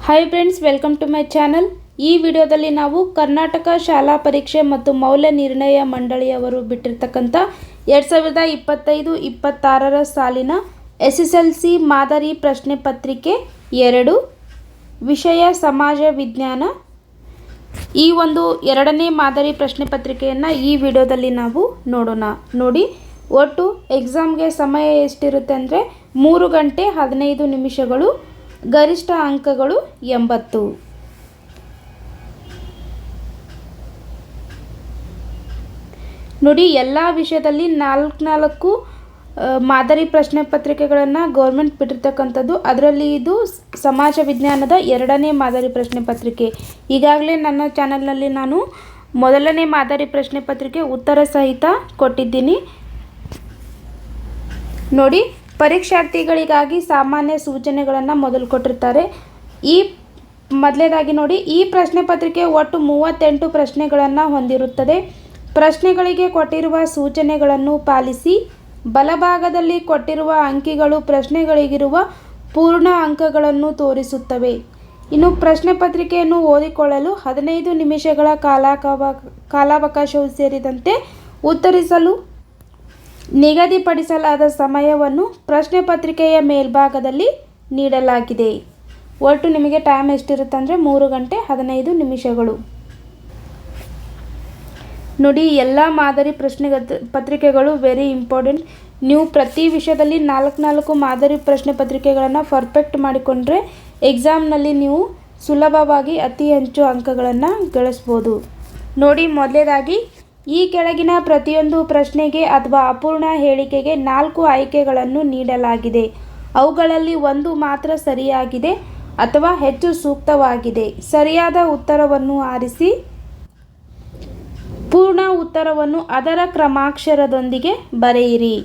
Hi friends, welcome to my channel. ಈ ವಿಡಿಯೋದಲ್ಲಿ ನಾವು ಕರ್ನಾಟಕ ಶಾಲಾ ಪರೀಕ್ಷೆ ಮತ್ತು ಮೌಲ್ಯ ನಿರ್ಣಯ ಮಂಡಳಿಯವರು ಬಿಟ್ಟಿರ್ತಕ್ಕಂಥ 2025-26ರ ಸಾಲಿನ SSLC ಮಾದರಿ ಪ್ರಶ್ನೆ ಪತ್ರಿಕೆ 2 ವಿಷಯ ಸಮಾಜ ವಿಜ್ಞಾನ. ಈ ಒಂದು ಎರಡನೇ ಮಾದರಿ ಪ್ರಶ್ನೆ ಪತ್ರಿಕೆಯನ್ನು ಈ ವಿಡಿಯೋದಲ್ಲಿ ನಾವು ನೋಡೋಣ. ನೋಡಿ, ಒಟ್ಟು ಎಕ್ಸಾಮ್ಗೆ ಸಮಯ ಎಷ್ಟಿರುತ್ತೆ ಅಂದರೆ 3 ಗಂಟೆ 15 ನಿಮಿಷಗಳು. ಗರಿಷ್ಠ ಅಂಕಗಳು 80. ನೋಡಿ, ಎಲ್ಲ ವಿಷಯದಲ್ಲಿ 4 ಮಾದರಿ ಪ್ರಶ್ನೆ ಪತ್ರಿಕೆಗಳನ್ನು ಗೌರ್ಮೆಂಟ್ ಬಿಟ್ಟಿರ್ತಕ್ಕಂಥದ್ದು. ಅದರಲ್ಲಿ ಇದು ಸಮಾಜ ವಿಜ್ಞಾನದ 2ನೇ ಮಾದರಿ ಪ್ರಶ್ನೆ ಪತ್ರಿಕೆ. ಈಗಾಗಲೇ ನನ್ನ ಚಾನಲ್ನಲ್ಲಿ ನಾನು ಮೊದಲನೇ ಮಾದರಿ ಪ್ರಶ್ನೆ ಪತ್ರಿಕೆ ಉತ್ತರ ಸಹಿತ ಕೊಟ್ಟಿದ್ದೀನಿ. ನೋಡಿ, ಪರೀಕ್ಷಾರ್ಥಿಗಳಿಗಾಗಿ ಸಾಮಾನ್ಯ ಸೂಚನೆಗಳನ್ನು ಮೊದಲು ಕೊಟ್ಟಿರ್ತಾರೆ. ಮೊದಲೇದಾಗಿ ನೋಡಿ, ಈ ಪ್ರಶ್ನೆ ಪತ್ರಿಕೆ ಒಟ್ಟು 38 ಪ್ರಶ್ನೆಗಳನ್ನು ಹೊಂದಿರುತ್ತದೆ. ಪ್ರಶ್ನೆಗಳಿಗೆ ಕೊಟ್ಟಿರುವ ಸೂಚನೆಗಳನ್ನು ಪಾಲಿಸಿ. ಬಲಭಾಗದಲ್ಲಿ ಕೊಟ್ಟಿರುವ ಅಂಕಿಗಳು ಪ್ರಶ್ನೆಗಳಿಗಿರುವ ಪೂರ್ಣ ಅಂಕಗಳನ್ನು ತೋರಿಸುತ್ತವೆ. ಇನ್ನು ಪ್ರಶ್ನೆ ಪತ್ರಿಕೆಯನ್ನು ಓದಿಕೊಳ್ಳಲು 15 ನಿಮಿಷಗಳ ಕಾಲಾವಕಾಶವು ಸೇರಿದಂತೆ ಉತ್ತರಿಸಲು ನಿಗದಿಪಡಿಸಲಾದ ಸಮಯವನ್ನು ಪ್ರಶ್ನೆ ಪತ್ರಿಕೆಯ ಮೇಲ್ಭಾಗದಲ್ಲಿ ನೀಡಲಾಗಿದೆ. ಒಟ್ಟು ನಿಮಗೆ ಟೈಮ್ ಎಷ್ಟಿರುತ್ತೆ ಅಂದರೆ 3 ಗಂಟೆ 15 ನಿಮಿಷಗಳು. ನೋಡಿ, ಎಲ್ಲ ಮಾದರಿ ಪತ್ರಿಕೆಗಳು ವೆರಿ ಇಂಪಾರ್ಟೆಂಟ್. ನೀವು ಪ್ರತಿ ವಿಷಯದಲ್ಲಿ 4 ಮಾದರಿ ಪ್ರಶ್ನೆ ಪತ್ರಿಕೆಗಳನ್ನು ಪರ್ಫೆಕ್ಟ್ ಮಾಡಿಕೊಂಡ್ರೆ ಎಕ್ಸಾಮ್ನಲ್ಲಿ ನೀವು ಸುಲಭವಾಗಿ ಅತಿ ಹೆಚ್ಚು ಅಂಕಗಳನ್ನು ಗಳಿಸ್ಬೋದು. ನೋಡಿ, ಮೊದಲೇದಾಗಿ ಈ ಕೆಳಗಿನ ಪ್ರತಿಯೊಂದು ಪ್ರಶ್ನೆಗೆ ಅಥವಾ ಅಪೂರ್ಣ ಹೇಳಿಕೆಗೆ 4 ಆಯ್ಕೆಗಳನ್ನು ನೀಡಲಾಗಿದೆ. ಅವುಗಳಲ್ಲಿ ಒಂದು ಮಾತ್ರ ಸರಿಯಾಗಿದೆ ಅಥವಾ ಹೆಚ್ಚು ಸೂಕ್ತವಾಗಿದೆ. ಸರಿಯಾದ ಉತ್ತರವನ್ನು ಆರಿಸಿ ಪೂರ್ಣ ಉತ್ತರವನ್ನು ಅದರ ಕ್ರಮಾಕ್ಷರದೊಂದಿಗೆ ಬರೆಯಿರಿ.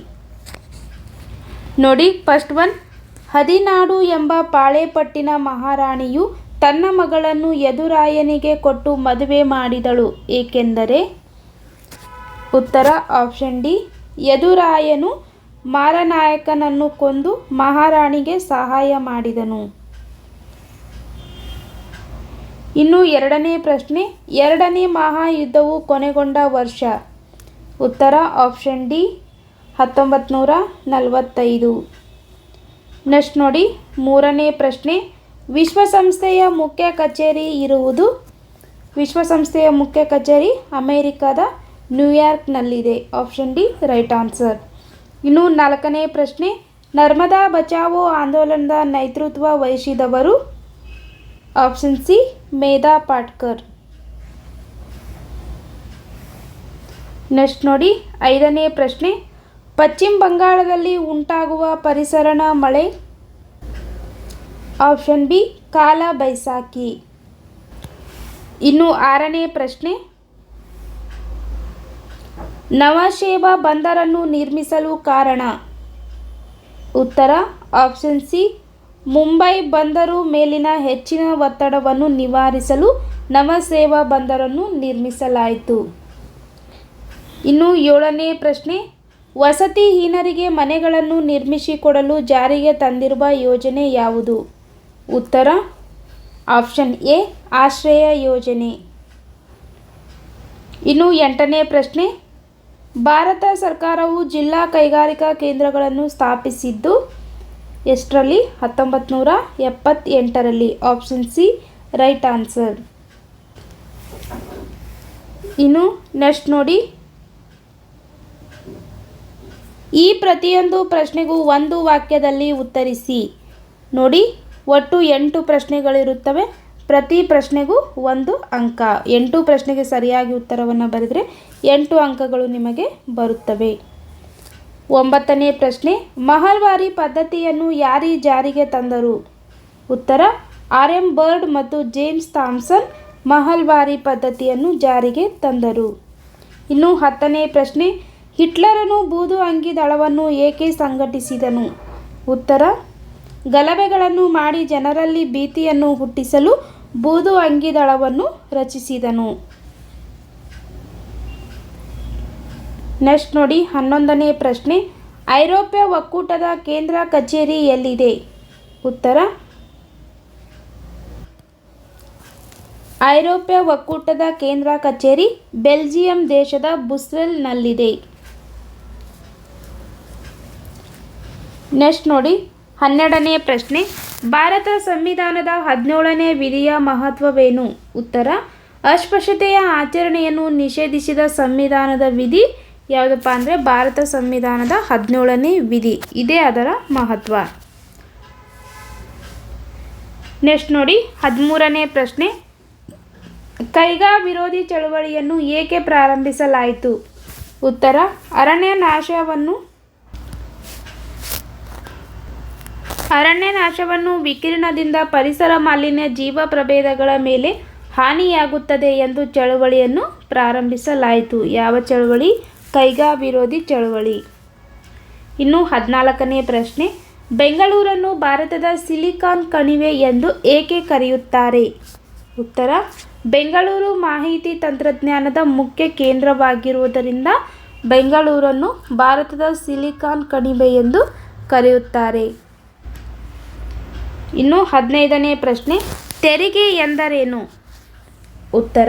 ನೋಡಿ, ಫಸ್ಟ್ ಒನ್, ಹದಿನಾಡು ಎಂಬ ಪಾಳೇಪಟ್ಟಿನ ಮಹಾರಾಣಿಯು ತನ್ನ ಮಗಳನ್ನು ಯದುರಾಯನಿಗೆ ಕೊಟ್ಟು ಮದುವೆ ಮಾಡಿದಳು ಏಕೆಂದರೆ. ಉತ್ತರ ಆಪ್ಷನ್ ಡಿ, ಯದುರಾಯನು ಮಾರನಾಯಕನನ್ನು ಕೊಂದು ಮಹಾರಾಣಿಗೆ ಸಹಾಯ ಮಾಡಿದನು. ಇನ್ನು ಎರಡನೇ ಪ್ರಶ್ನೆ, ಎರಡನೇ ಮಹಾಯುದ್ಧವು ಕೊನೆಗೊಂಡ ವರ್ಷ. ಉತ್ತರ ಆಪ್ಷನ್ ಡಿ, 1945. ನೆಕ್ಸ್ಟ್ ನೋಡಿ, ಮೂರನೇ ಪ್ರಶ್ನೆ, ವಿಶ್ವಸಂಸ್ಥೆಯ ಮುಖ್ಯ ಕಚೇರಿ ಇರುವುದು. ವಿಶ್ವಸಂಸ್ಥೆಯ ಮುಖ್ಯ ಕಚೇರಿ ಅಮೆರಿಕದ ನ್ಯೂಯಾರ್ಕ್ನಲ್ಲಿದೆ. Option D right answer. ಇನ್ನು 4ನೇ ಪ್ರಶ್ನೆ, ನರ್ಮದಾ ಬಚಾವೋ ಆಂದೋಲನದ ನೇತೃತ್ವ ವಹಿಸಿದವರು. Option C Medha Patkar. Next ನೋಡಿ, 5ನೇ ಪ್ರಶ್ನೆ, ಪಶ್ಚಿಮ ಬಂಗಾಳದಲ್ಲಿ ಉಂಟಾಗುವ ಪರಿಸರಣ ಮಳೆ. ಆಪ್ಷನ್ ಬಿ ಕಾಲ ಬೈಸಾಖಿ. ಇನ್ನು 6ನೇ ಪ್ರಶ್ನೆ, ನವಶೇವಾ ಬಂದರನ್ನು ನಿರ್ಮಿಸಲು ಕಾರಣ. ಉತ್ತರ ಆಪ್ಷನ್ ಸಿ, ಮುಂಬೈ ಬಂದರು ಮೇಲಿನ ಹೆಚ್ಚಿನ ಒತ್ತಡವನ್ನು ನಿವಾರಿಸಲು ನವಶೇವಾ ಬಂದರನ್ನು ನಿರ್ಮಿಸಲಾಯಿತು. ಇನ್ನು 7ನೇ ಪ್ರಶ್ನೆ, ವಸತಿಹೀನರಿಗೆ ಮನೆಗಳನ್ನು ನಿರ್ಮಿಸಿಕೊಡಲು ಜಾರಿಗೆ ತಂದಿರುವ ಯೋಜನೆ ಯಾವುದು. ಉತ್ತರ ಆಪ್ಷನ್ ಎ ಆಶ್ರಯ ಯೋಜನೆ. ಇನ್ನು 8ನೇ ಪ್ರಶ್ನೆ, ಭಾರತ ಸರ್ಕಾರವು ಜಿಲ್ಲಾ ಕೈಗಾರಿಕಾ ಕೇಂದ್ರಗಳನ್ನು ಸ್ಥಾಪಿಸಿದ್ದು ಎಷ್ಟರಲ್ಲಿ. 1978ರಲ್ಲಿ. Option C right answer. ಇನ್ನು ನೆಕ್ಸ್ಟ್ ನೋಡಿ, ಈ ಪ್ರತಿಯೊಂದು ಪ್ರಶ್ನೆಗೂ ಒಂದು ವಾಕ್ಯದಲ್ಲಿ ಉತ್ತರಿಸಿ. ನೋಡಿ, ಒಟ್ಟು 8 ಪ್ರಶ್ನೆಗಳಿರುತ್ತವೆ. ಪ್ರತಿ ಪ್ರಶ್ನೆಗೂ 1 ಅಂಕ. 8 ಪ್ರಶ್ನೆಗೆ ಸರಿಯಾಗಿ ಉತ್ತರವನ್ನು ಬರೆದರೆ 8 ಅಂಕಗಳು ನಿಮಗೆ ಬರುತ್ತವೆ. 9ನೇ ಪ್ರಶ್ನೆ, ಮಹಲ್ವಾರಿ ಪದ್ಧತಿಯನ್ನು ಯಾರು ಜಾರಿಗೆ ತಂದರು. ಉತ್ತರ RM ಬರ್ಡ್ ಮತ್ತು ಜೇಮ್ಸ್ ಥಾಮ್ಸನ್ ಮಹಲ್ವಾರಿ ಪದ್ಧತಿಯನ್ನು ಜಾರಿಗೆ ತಂದರು. ಇನ್ನು 10ನೇ ಪ್ರಶ್ನೆ, ಹಿಟ್ಲರನು ಬೂದು ಅಂಗಿ ದಳವನ್ನು ಏಕೆ ಸಂಘಟಿಸಿದನು. ಉತ್ತರ ಗಲಭೆಗಳನ್ನು ಮಾಡಿ ಜನರಲ್ಲಿ ಭೀತಿಯನ್ನು ಹುಟ್ಟಿಸಲು ಬೂದು ಅಂಗಿ ದಳವನ್ನು ರಚಿಸಿದನು. ನೆಕ್ಸ್ಟ್ ನೋಡಿ, 11ನೇ ಪ್ರಶ್ನೆ, ಐರೋಪ್ಯ ಒಕ್ಕೂಟದ ಕೇಂದ್ರ ಕಚೇರಿ ಎಲ್ಲಿದೆ. ಉತ್ತರ ಐರೋಪ್ಯ ಒಕ್ಕೂಟದ ಕೇಂದ್ರ ಕಚೇರಿ ಬೆಲ್ಜಿಯಂ ದೇಶದ ಬ್ರುಸೆಲ್ನಲ್ಲಿದೆ. ನೆಕ್ಸ್ಟ್ ನೋಡಿ 12ನೇ ಪ್ರಶ್ನೆ. ಭಾರತ ಸಂವಿಧಾನದ 17ನೇ ವಿಧಿಯ ಮಹತ್ವವೇನು? ಉತ್ತರ, ಅಸ್ಪೃಶ್ಯತೆಯ ಆಚರಣೆಯನ್ನು ನಿಷೇಧಿಸಿದ ಸಂವಿಧಾನದ ವಿಧಿ ಯಾವುದಪ್ಪ ಅಂದರೆ ಭಾರತ ಸಂವಿಧಾನದ 17ನೇ ವಿಧಿ. ಇದೇ ಅದರ ಮಹತ್ವ. ನೆಕ್ಸ್ಟ್ ನೋಡಿ 13ನೇ ಪ್ರಶ್ನೆ. ಕೈಗಾ ವಿರೋಧಿ ಚಳವಳಿಯನ್ನು ಏಕೆ ಪ್ರಾರಂಭಿಸಲಾಯಿತು? ಉತ್ತರ, ಅರಣ್ಯ ನಾಶವನ್ನು ವಿಕಿರಣದಿಂದ ಪರಿಸರ ಮಾಲಿನ್ಯ ಜೀವ ಪ್ರಭೇದಗಳ ಮೇಲೆ ಹಾನಿಯಾಗುತ್ತದೆ ಎಂದು ಚಳವಳಿಯನ್ನು ಪ್ರಾರಂಭಿಸಲಾಯಿತು. ಯಾವ ಚಳವಳಿ? ಕೈಗಾ ವಿರೋಧಿ ಚಳವಳಿ. ಇನ್ನು 14ನೇ ಪ್ರಶ್ನೆ. ಬೆಂಗಳೂರನ್ನು ಭಾರತದ ಸಿಲಿಕಾನ್ ಕಣಿವೆ ಎಂದು ಏಕೆ ಕರೆಯುತ್ತಾರೆ? ಉತ್ತರ, ಬೆಂಗಳೂರು ಮಾಹಿತಿ ತಂತ್ರಜ್ಞಾನದ ಮುಖ್ಯ ಕೇಂದ್ರವಾಗಿರುವುದರಿಂದ ಬೆಂಗಳೂರನ್ನು ಭಾರತದ ಸಿಲಿಕಾನ್ ಕಣಿವೆ ಎಂದು ಕರೆಯುತ್ತಾರೆ. ಇನ್ನು 15ನೇ ಪ್ರಶ್ನೆ. ತೆರಿಗೆ ಎಂದರೇನು? ಉತ್ತರ,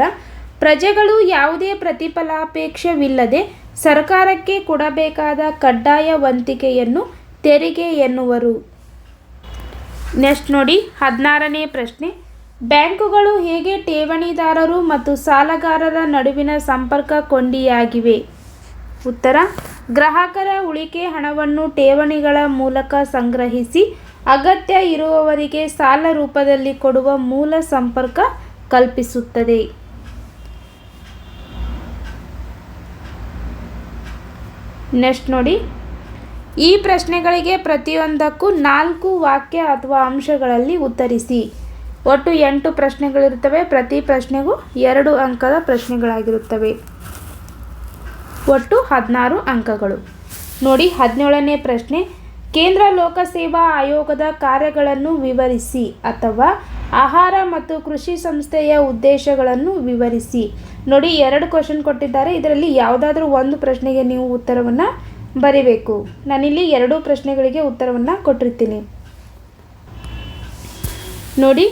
ಪ್ರಜೆಗಳು ಯಾವುದೇ ಪ್ರತಿಫಲಾಪೇಕ್ಷವಿಲ್ಲದೆ ಸರ್ಕಾರಕ್ಕೆ ಕೊಡಬೇಕಾದ ಕಡ್ಡಾಯ ವಂತಿಗೆಯನ್ನು ತೆರಿಗೆ ಎನ್ನುವರು. ನೆಕ್ಸ್ಟ್ ನೋಡಿ 16ನೇ ಪ್ರಶ್ನೆ. ಬ್ಯಾಂಕುಗಳು ಹೇಗೆ ಠೇವಣಿದಾರರು ಮತ್ತು ಸಾಲಗಾರರ ನಡುವಿನ ಸಂಪರ್ಕ ಕೊಂಡಿಯಾಗಿವೆ? ಉತ್ತರ, ಗ್ರಾಹಕರ ಉಳಿಕೆ ಹಣವನ್ನು ಠೇವಣಿಗಳ ಮೂಲಕ ಸಂಗ್ರಹಿಸಿ ಅಗತ್ಯ ಇರುವವರಿಗೆ ಸಾಲ ರೂಪದಲ್ಲಿ ಕೊಡುವ ಮೂಲ ಸಂಪರ್ಕ ಕಲ್ಪಿಸುತ್ತದೆ. ನೆಕ್ಸ್ಟ್ ನೋಡಿ, ಈ ಪ್ರಶ್ನೆಗಳಿಗೆ ಪ್ರತಿಯೊಂದಕ್ಕೂ 4 ವಾಕ್ಯ ಅಥವಾ ಅಂಶಗಳಲ್ಲಿ ಉತ್ತರಿಸಿ. ಒಟ್ಟು 8 ಪ್ರಶ್ನೆಗಳಿರುತ್ತವೆ. ಪ್ರತಿ ಪ್ರಶ್ನೆಗೂ 2 ಅಂಕದ ಪ್ರಶ್ನೆಗಳಾಗಿರುತ್ತವೆ. ಒಟ್ಟು 16 ಅಂಕಗಳು. ನೋಡಿ 17ನೇ ಪ್ರಶ್ನೆ. ಕೇಂದ್ರ ಲೋಕಸೇವಾ ಆಯೋಗದ ಕಾರ್ಯಗಳನ್ನು ವಿವರಿಸಿ ಅಥವಾ ಆಹಾರ ಮತ್ತು ಕೃಷಿ ಸಂಸ್ಥೆಯ ಉದ್ದೇಶಗಳನ್ನು ವಿವರಿಸಿ. ನೋಡಿ 2 ಕ್ವಶನ್ ಕೊಟ್ಟಿದ್ದಾರೆ. ಇದರಲ್ಲಿ ಯಾವುದಾದ್ರೂ ಒಂದು ಪ್ರಶ್ನೆಗೆ ನೀವು ಉತ್ತರವನ್ನು ಬರೀಬೇಕು. ನಾನಿಲ್ಲಿ 2 ಪ್ರಶ್ನೆಗಳಿಗೆ ಉತ್ತರವನ್ನು ಕೊಟ್ಟಿರ್ತೀನಿ. ನೋಡಿ,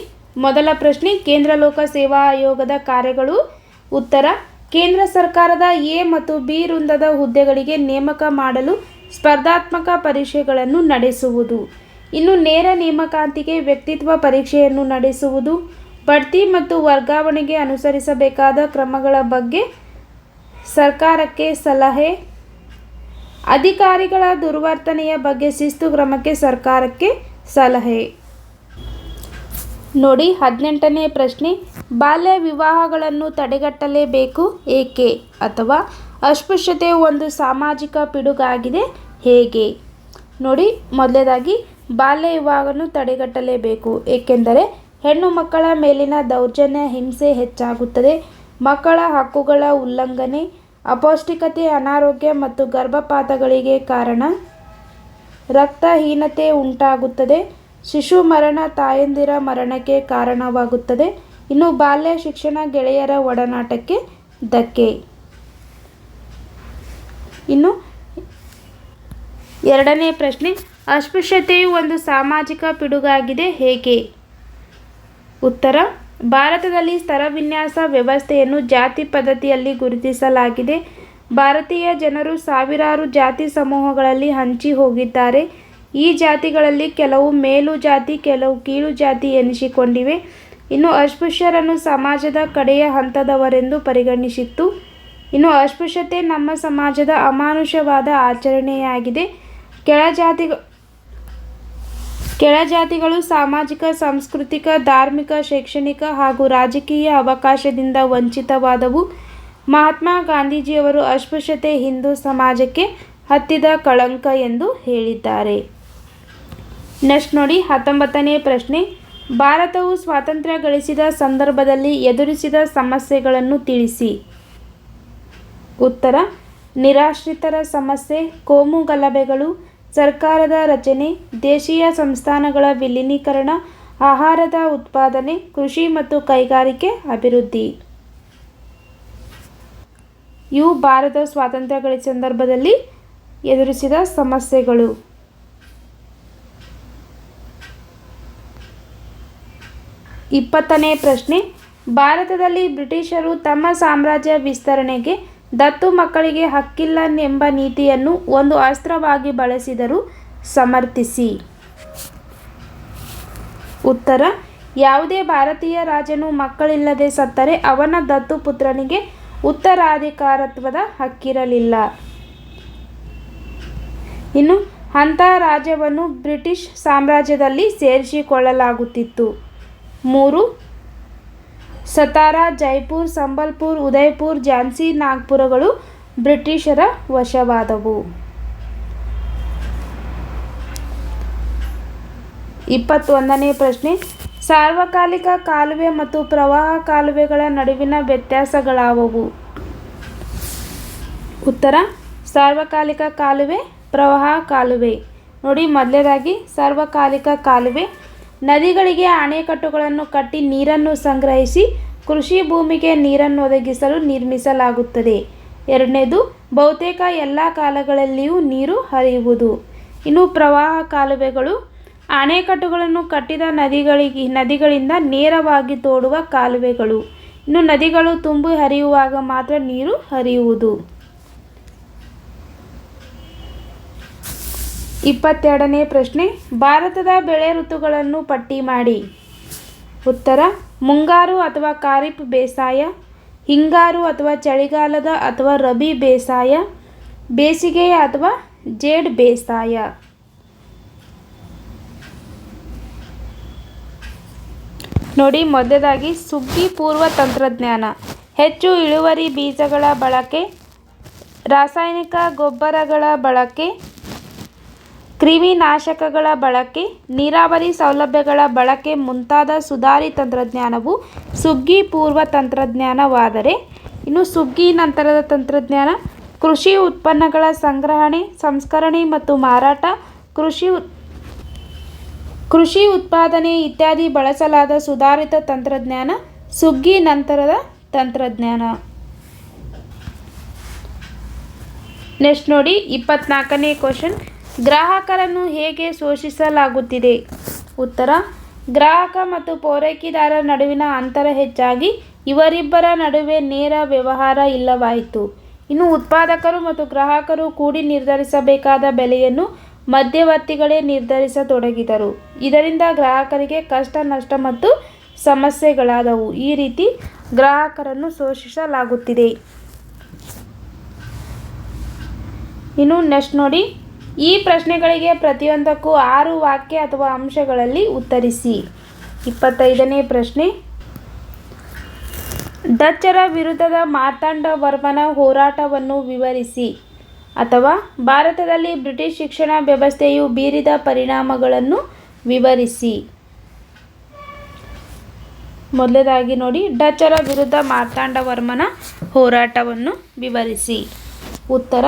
ಮೊದಲ ಪ್ರಶ್ನೆ ಕೇಂದ್ರ ಲೋಕಸೇವಾ ಆಯೋಗದ ಕಾರ್ಯಗಳು. ಉತ್ತರ, ಕೇಂದ್ರ ಸರ್ಕಾರದ ಎ ಮತ್ತು ಬಿ ವೃಂದದ ಹುದ್ದೆಗಳಿಗೆ ನೇಮಕ ಮಾಡಲು ಸ್ಪರ್ಧಾತ್ಮಕ ಪರೀಕ್ಷೆಗಳನ್ನು ನಡೆಸುವುದು. ಇನ್ನು ನೇರ ನೇಮಕಾತಿಗೆ ವ್ಯಕ್ತಿತ್ವ ಪರೀಕ್ಷೆಯನ್ನು ನಡೆಸುವುದು. ಬಡ್ತಿ ಮತ್ತು ವರ್ಗಾವಣೆಗೆ ಅನುಸರಿಸಬೇಕಾದ ಕ್ರಮಗಳ ಬಗ್ಗೆ ಸರ್ಕಾರಕ್ಕೆ ಸಲಹೆ. ಅಧಿಕಾರಿಗಳ ದುರ್ವರ್ತನೆಯ ಬಗ್ಗೆ ಶಿಸ್ತು ಕ್ರಮಕ್ಕೆ ಸರ್ಕಾರಕ್ಕೆ ಸಲಹೆ. ನೋಡಿ 18ನೇ ಪ್ರಶ್ನೆ. ಬಾಲ್ಯ ವಿವಾಹಗಳನ್ನು ತಡೆಗಟ್ಟಲೇಬೇಕು ಏಕೆ? ಅಥವಾ ಅಸ್ಪೃಶ್ಯತೆ ಒಂದು ಸಾಮಾಜಿಕ ಪಿಡುಗಾಗಿದೆ ಹೇಗೆ? ನೋಡಿ, ಮೊದಲನೇದಾಗಿ ಬಾಲ್ಯ ವಿವಾಹವನ್ನು ತಡೆಗಟ್ಟಲೇಬೇಕು. ಏಕೆಂದರೆ ಹೆಣ್ಣು ಮಕ್ಕಳ ಮೇಲಿನ ದೌರ್ಜನ್ಯ, ಹಿಂಸೆ ಹೆಚ್ಚಾಗುತ್ತದೆ. ಮಕ್ಕಳ ಹಕ್ಕುಗಳ ಉಲ್ಲಂಘನೆ, ಅಪೌಷ್ಟಿಕತೆ, ಅನಾರೋಗ್ಯ ಮತ್ತು ಗರ್ಭಪಾತಗಳಿಗೆ ಕಾರಣ. ರಕ್ತಹೀನತೆ ಉಂಟಾಗುತ್ತದೆ. ಶಿಶು ಮರಣ, ತಾಯಂದಿರ ಮರಣಕ್ಕೆ ಕಾರಣವಾಗುತ್ತದೆ. ಇನ್ನು ಬಾಲ್ಯ ಶಿಕ್ಷಣ, ಗೆಳೆಯರ ಒಡನಾಟಕ್ಕೆ ಧಕ್ಕೆ. ಇನ್ನು 2ನೇ ಪ್ರಶ್ನೆ. ಅಸ್ಪೃಶ್ಯತೆಯು ಒಂದು ಸಾಮಾಜಿಕ ಪಿಡುಗಾಗಿದೆ ಹೇಗೆ? ಉತ್ತರ, ಭಾರತದಲ್ಲಿ ಸ್ತರವಿನ್ಯಾಸ ವ್ಯವಸ್ಥೆಯನ್ನು ಜಾತಿ ಪದ್ಧತಿಯಲ್ಲಿ ಗುರುತಿಸಲಾಗಿದೆ. ಭಾರತೀಯ ಜನರು ಸಾವಿರಾರು ಜಾತಿ ಸಮೂಹಗಳಲ್ಲಿ ಹಂಚಿ ಹೋಗಿದ್ದಾರೆ. ಈ ಜಾತಿಗಳಲ್ಲಿ ಕೆಲವು ಮೇಲು ಜಾತಿ, ಕೆಲವು ಕೀಳು ಜಾತಿ ಎನಿಸಿಕೊಂಡಿವೆ. ಇನ್ನು ಅಸ್ಪೃಶ್ಯರನ್ನು ಸಮಾಜದ ಕಡೆಯ ಹಂತದವರೆಂದು ಪರಿಗಣಿಸಿತ್ತು. ಇನ್ನು ಅಸ್ಪೃಶ್ಯತೆ ನಮ್ಮ ಸಮಾಜದ ಅಮಾನುಷವಾದ ಆಚರಣೆಯಾಗಿದೆ. ಕೆಳಜಾತಿಗಳು ಸಾಮಾಜಿಕ, ಸಾಂಸ್ಕೃತಿಕ, ಧಾರ್ಮಿಕ, ಶೈಕ್ಷಣಿಕ ಹಾಗೂ ರಾಜಕೀಯ ಅವಕಾಶದಿಂದ ವಂಚಿತವಾದವು. ಮಹಾತ್ಮ ಗಾಂಧೀಜಿಯವರು ಅಸ್ಪೃಶ್ಯತೆ ಹಿಂದೂ ಸಮಾಜಕ್ಕೆ ಹತ್ತಿದ ಕಳಂಕ ಎಂದು ಹೇಳಿದ್ದಾರೆ. ನೆಕ್ಸ್ಟ್ ನೋಡಿ 19ನೇ ಪ್ರಶ್ನೆ. ಭಾರತವು ಸ್ವಾತಂತ್ರ್ಯ ಗಳಿಸಿದ ಸಂದರ್ಭದಲ್ಲಿ ಎದುರಿಸಿದ ಸಮಸ್ಯೆಗಳನ್ನು ತಿಳಿಸಿ. ಉತ್ತರ, ನಿರಾಶ್ರಿತರ ಸಮಸ್ಯೆ, ಕೋಮು ಗಲಭೆಗಳು, ಸರ್ಕಾರದ ರಚನೆ, ದೇಶೀಯ ಸಂಸ್ಥಾನಗಳ ವಿಲೀನೀಕರಣ, ಆಹಾರದ ಉತ್ಪಾದನೆ, ಕೃಷಿ ಮತ್ತು ಕೈಗಾರಿಕೆ ಅಭಿವೃದ್ಧಿ. ಇವು ಭಾರತ ಸ್ವಾತಂತ್ರ್ಯ ಗಳಿಸಿದ ಸಂದರ್ಭದಲ್ಲಿ ಎದುರಿಸಿದ ಸಮಸ್ಯೆಗಳು. 20ನೇ ಪ್ರಶ್ನೆ. ಭಾರತದಲ್ಲಿ ಬ್ರಿಟಿಷರು ತಮ್ಮ ಸಾಮ್ರಾಜ್ಯ ವಿಸ್ತರಣೆಗೆ ದತ್ತು ಮಕ್ಕಳಿಗೆ ಹಕ್ಕಿಲ್ಲ ಎಂಬ ನೀತಿಯನ್ನು ಒಂದು ಅಸ್ತ್ರವಾಗಿ ಬಳಸಿದರು. ಸಮರ್ಥಿಸಿ. ಉತ್ತರ: ಯಾವುದೇ ಭಾರತೀಯ ರಾಜನು ಮಕ್ಕಳಿಲ್ಲದೆ ಸತ್ತರೆ ಅವನ ದತ್ತು ಪುತ್ರನಿಗೆ ಉತ್ತರಾಧಿಕಾರತ್ವದ ಹಕ್ಕಿರಲಿಲ್ಲ. ಇನ್ನು ಅಂಥ ರಾಜ್ಯವನ್ನು ಬ್ರಿಟಿಷ್ ಸಾಮ್ರಾಜ್ಯದಲ್ಲಿ ಸೇರಿಸಿಕೊಳ್ಳಲಾಗುತ್ತಿತ್ತು. 3. ಸತಾರಾ, ಜೈಪುರ್, ಸಂಬಲ್ಪುರ್, ಉದಯಪುರ್, ಝಾನ್ಸಿ, ನಾಗ್ಪುರಗಳು ಬ್ರಿಟಿಷರ ವಶವಾದವು. 21ನೇ ಪ್ರಶ್ನೆ. ಸಾರ್ವಕಾಲಿಕ ಕಾಲುವೆ ಮತ್ತು ಪ್ರವಾಹ ಕಾಲುವೆಗಳ ನಡುವಿನ ವ್ಯತ್ಯಾಸಗಳಾವುವು? ಉತ್ತರ: ಸಾರ್ವಕಾಲಿಕ ಕಾಲುವೆ, ಪ್ರವಾಹ ಕಾಲುವೆ. ನೋಡಿ, ಮೊದಲನೇದಾಗಿ ಸಾರ್ವಕಾಲಿಕ ಕಾಲುವೆ ನದಿಗಳಿಗೆ ಅಣೆಕಟ್ಟುಗಳನ್ನು ಕಟ್ಟಿ ನೀರನ್ನು ಸಂಗ್ರಹಿಸಿ ಕೃಷಿ ಭೂಮಿಗೆ ನೀರನ್ನು ಒದಗಿಸಲು ನಿರ್ಮಿಸಲಾಗುತ್ತದೆ. ಎರಡನೇದು, ಬಹುತೇಕ ಎಲ್ಲ ಕಾಲಗಳಲ್ಲಿಯೂ ನೀರು ಹರಿಯುವುದು. ಇನ್ನು ಪ್ರವಾಹ ಕಾಲುವೆಗಳು ಅಣೆಕಟ್ಟುಗಳನ್ನು ಕಟ್ಟಿದ ನದಿಗಳಿಂದ ನೇರವಾಗಿ ತೋಡುವ ಕಾಲುವೆಗಳು. ಇನ್ನು ನದಿಗಳು ತುಂಬಿ ಹರಿಯುವಾಗ ಮಾತ್ರ ನೀರು ಹರಿಯುವುದು. 22ನೇ ಪ್ರಶ್ನೆ. ಭಾರತದ ಬೆಳೆ ಋತುಗಳನ್ನು ಪಟ್ಟಿ ಮಾಡಿ. ಉತ್ತರ: ಮುಂಗಾರು ಅಥವಾ ಖಾರಿಫ್ ಬೇಸಾಯ, ಹಿಂಗಾರು ಅಥವಾ ಚಳಿಗಾಲದ ಅಥವಾ ರಬಿ ಬೇಸಾಯ, ಬೇಸಿಗೆಯ ಅಥವಾ ಜೇಡ್ ಬೇಸಾಯ. ನೋಡಿ, ಮೊದಲದಾಗಿ ಸುಗ್ಗಿ ಪೂರ್ವ ತಂತ್ರಜ್ಞಾನ. ಹೆಚ್ಚು ಇಳುವರಿ ಬೀಜಗಳ ಬಳಕೆ, ರಾಸಾಯನಿಕ ಗೊಬ್ಬರಗಳ ಬಳಕೆ, ಕ್ರಿಮಿನಾಶಕಗಳ ಬಳಕೆ, ನೀರಾವರಿ ಸೌಲಭ್ಯಗಳ ಬಳಕೆ ಮುಂತಾದ ಸುಧಾರಿತ ತಂತ್ರಜ್ಞಾನವು ಸುಗ್ಗಿ ಪೂರ್ವ ತಂತ್ರಜ್ಞಾನವಾದರೆ, ಇನ್ನು ಸುಗ್ಗಿ ನಂತರದ ತಂತ್ರಜ್ಞಾನ ಕೃಷಿ ಉತ್ಪನ್ನಗಳ ಸಂಗ್ರಹಣೆ, ಸಂಸ್ಕರಣೆ ಮತ್ತು ಮಾರಾಟ, ಕೃಷಿ ಉತ್ಪಾದನೆ ಇತ್ಯಾದಿ ಬಳಸಲಾದ ಸುಧಾರಿತ ತಂತ್ರಜ್ಞಾನ ಸುಗ್ಗಿ ನಂತರದ ತಂತ್ರಜ್ಞಾನ. ನೆಕ್ಸ್ಟ್ ನೋಡಿ, 24ನೇ ಕ್ವಶನ್. ಗ್ರಾಹಕರನ್ನು ಹೇಗೆ ಶೋಷಿಸಲಾಗುತ್ತಿದೆ? ಉತ್ತರ: ಗ್ರಾಹಕ ಮತ್ತು ಪೂರೈಕೆದಾರರ ನಡುವಿನ ಅಂತರ ಹೆಚ್ಚಾಗಿ ಇವರಿಬ್ಬರ ನಡುವೆ ನೇರ ವ್ಯವಹಾರ ಇಲ್ಲವಾಯಿತು. ಇನ್ನು ಉತ್ಪಾದಕರು ಮತ್ತು ಗ್ರಾಹಕರು ಕೂಡಿ ನಿರ್ಧರಿಸಬೇಕಾದ ಬೆಲೆಯನ್ನು ಮಧ್ಯವರ್ತಿಗಳೇ ನಿರ್ಧರಿಸತೊಡಗಿದರು. ಇದರಿಂದ ಗ್ರಾಹಕರಿಗೆ ಕಷ್ಟ, ನಷ್ಟ ಮತ್ತು ಸಮಸ್ಯೆಗಳಾದವು. ಈ ರೀತಿ ಗ್ರಾಹಕರನ್ನು ಶೋಷಿಸಲಾಗುತ್ತಿದೆ. ಇನ್ನು ನೆಕ್ಸ್ಟ್ ನೋಡಿ, ಈ ಪ್ರಶ್ನೆಗಳಿಗೆ ಪ್ರತಿಯೊಂದಕ್ಕೂ 6 ವಾಕ್ಯ ಅಥವಾ ಅಂಶಗಳಲ್ಲಿ ಉತ್ತರಿಸಿ. 25ನೇ ಪ್ರಶ್ನೆ. ಡಚ್ಚರ ವಿರುದ್ಧದ ಮಾರ್ತಾಂಡವರ್ಮನ ಹೋರಾಟವನ್ನು ವಿವರಿಸಿ, ಅಥವಾ ಭಾರತದಲ್ಲಿ ಬ್ರಿಟಿಷ್ ಶಿಕ್ಷಣ ವ್ಯವಸ್ಥೆಯು ಬೀರಿದ ಪರಿಣಾಮಗಳನ್ನು ವಿವರಿಸಿ. ಮೊದಲನೇದಾಗಿ ನೋಡಿ, ಡಚ್ಚರ ವಿರುದ್ಧ ಮಾರ್ತಾಂಡವರ್ಮನ ಹೋರಾಟವನ್ನು ವಿವರಿಸಿ. ಉತ್ತರ: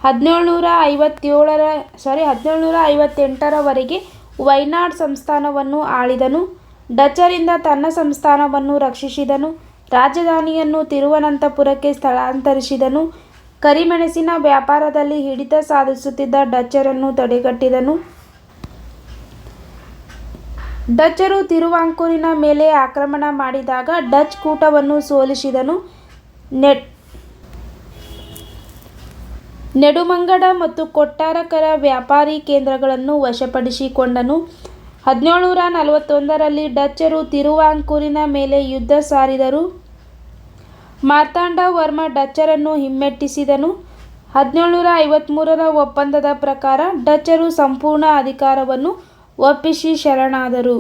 1758ರವರೆಗೆ ವೈನಾಡ್ ಸಂಸ್ಥಾನವನ್ನು ಆಳಿದನು. ಡಚ್ಚರಿಂದ ತನ್ನ ಸಂಸ್ಥಾನವನ್ನು ರಕ್ಷಿಸಿದನು. ರಾಜಧಾನಿಯನ್ನು ತಿರುವನಂತಪುರಕ್ಕೆ ಸ್ಥಳಾಂತರಿಸಿದನು. ಕರಿಮೆಣಸಿನ ವ್ಯಾಪಾರದಲ್ಲಿ ಹಿಡಿತ ಸಾಧಿಸುತ್ತಿದ್ದ ಡಚ್ಚರನ್ನು ತಡೆಗಟ್ಟಿದನು. ಡಚ್ಚರು ತಿರುವಾಂಕೂರಿನ ಮೇಲೆ ಆಕ್ರಮಣ ಮಾಡಿದಾಗ ಡಚ್ ಕೂಟವನ್ನು ಸೋಲಿಸಿದನು. ನೆಡುಮಂಗಡ ಮತ್ತು ಕೊಟ್ಟಾರಕರ ವ್ಯಾಪಾರಿ ಕೇಂದ್ರಗಳನ್ನು ವಶಪಡಿಸಿಕೊಂಡನು. 1741ರಲ್ಲಿ ಡಚ್ಚರು ತಿರುವಾಂಕೂರಿನ ಮೇಲೆ ಯುದ್ಧ ಸಾರಿದರು. ಮಾರ್ತಾಂಡವರ್ಮ ಡಚ್ಚರನ್ನು ಹಿಮ್ಮೆಟ್ಟಿಸಿದನು. 1753ರ ಒಪ್ಪಂದದ ಪ್ರಕಾರ ಡಚ್ಚರು ಸಂಪೂರ್ಣ ಅಧಿಕಾರವನ್ನು ಒಪ್ಪಿಸಿ ಶರಣಾದರು.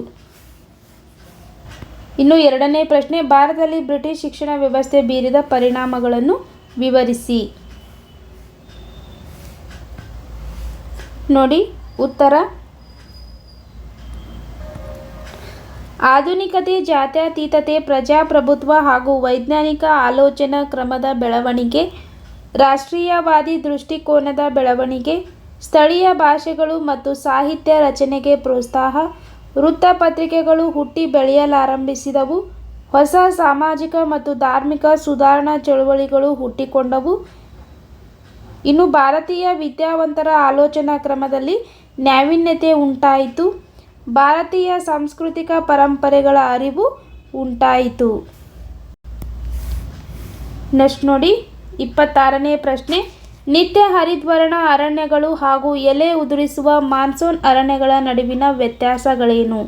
ಇನ್ನು 2ನೇ ಪ್ರಶ್ನೆ. ಭಾರತದಲ್ಲಿ ಬ್ರಿಟಿಷ್ ಶಿಕ್ಷಣ ವ್ಯವಸ್ಥೆ ಬೀರಿದ ಪರಿಣಾಮಗಳನ್ನು ವಿವರಿಸಿ. ನೋಡಿ, ಉತ್ತರ: ಆಧುನಿಕತೆ, ಜಾತ್ಯತೀತತೆ, ಪ್ರಜಾಪ್ರಭುತ್ವ ಹಾಗೂ ವೈಜ್ಞಾನಿಕ ಆಲೋಚನಾ ಕ್ರಮದ ಬೆಳವಣಿಗೆ, ರಾಷ್ಟ್ರೀಯವಾದಿ ದೃಷ್ಟಿಕೋನದ ಬೆಳವಣಿಗೆ, ಸ್ಥಳೀಯ ಭಾಷೆಗಳು ಮತ್ತು ಸಾಹಿತ್ಯ ರಚನೆಗೆ ಪ್ರೋತ್ಸಾಹ, ವೃತ್ತಪತ್ರಿಕೆಗಳು ಹುಟ್ಟಿ ಬೆಳೆಯಲಾರಂಭಿಸಿದವು, ಹೊಸ ಸಾಮಾಜಿಕ ಮತ್ತು ಧಾರ್ಮಿಕ ಸುಧಾರಣಾ ಚಳುವಳಿಗಳು ಹುಟ್ಟಿಕೊಂಡವು. ಇನ್ನು ಭಾರತೀಯ ವಿದ್ಯಾವಂತರ ಆಲೋಚನಾ ಕ್ರಮದಲ್ಲಿ ನಾವೀನ್ಯತೆ ಉಂಟಾಯಿತು. ಭಾರತೀಯ ಸಾಂಸ್ಕೃತಿಕ ಪರಂಪರೆಗಳ ಅರಿವು ಉಂಟಾಯಿತು. ನೆಕ್ಸ್ಟ್ ನೋಡಿ 26ನೇ ಪ್ರಶ್ನೆ, ನಿತ್ಯ ಹರಿದ್ವರ್ಣ ಅರಣ್ಯಗಳು ಹಾಗೂ ಎಲೆ ಉದುರಿಸುವ ಮಾನ್ಸೂನ್ ಅರಣ್ಯಗಳ ನಡುವಿನ ವ್ಯತ್ಯಾಸಗಳೇನು?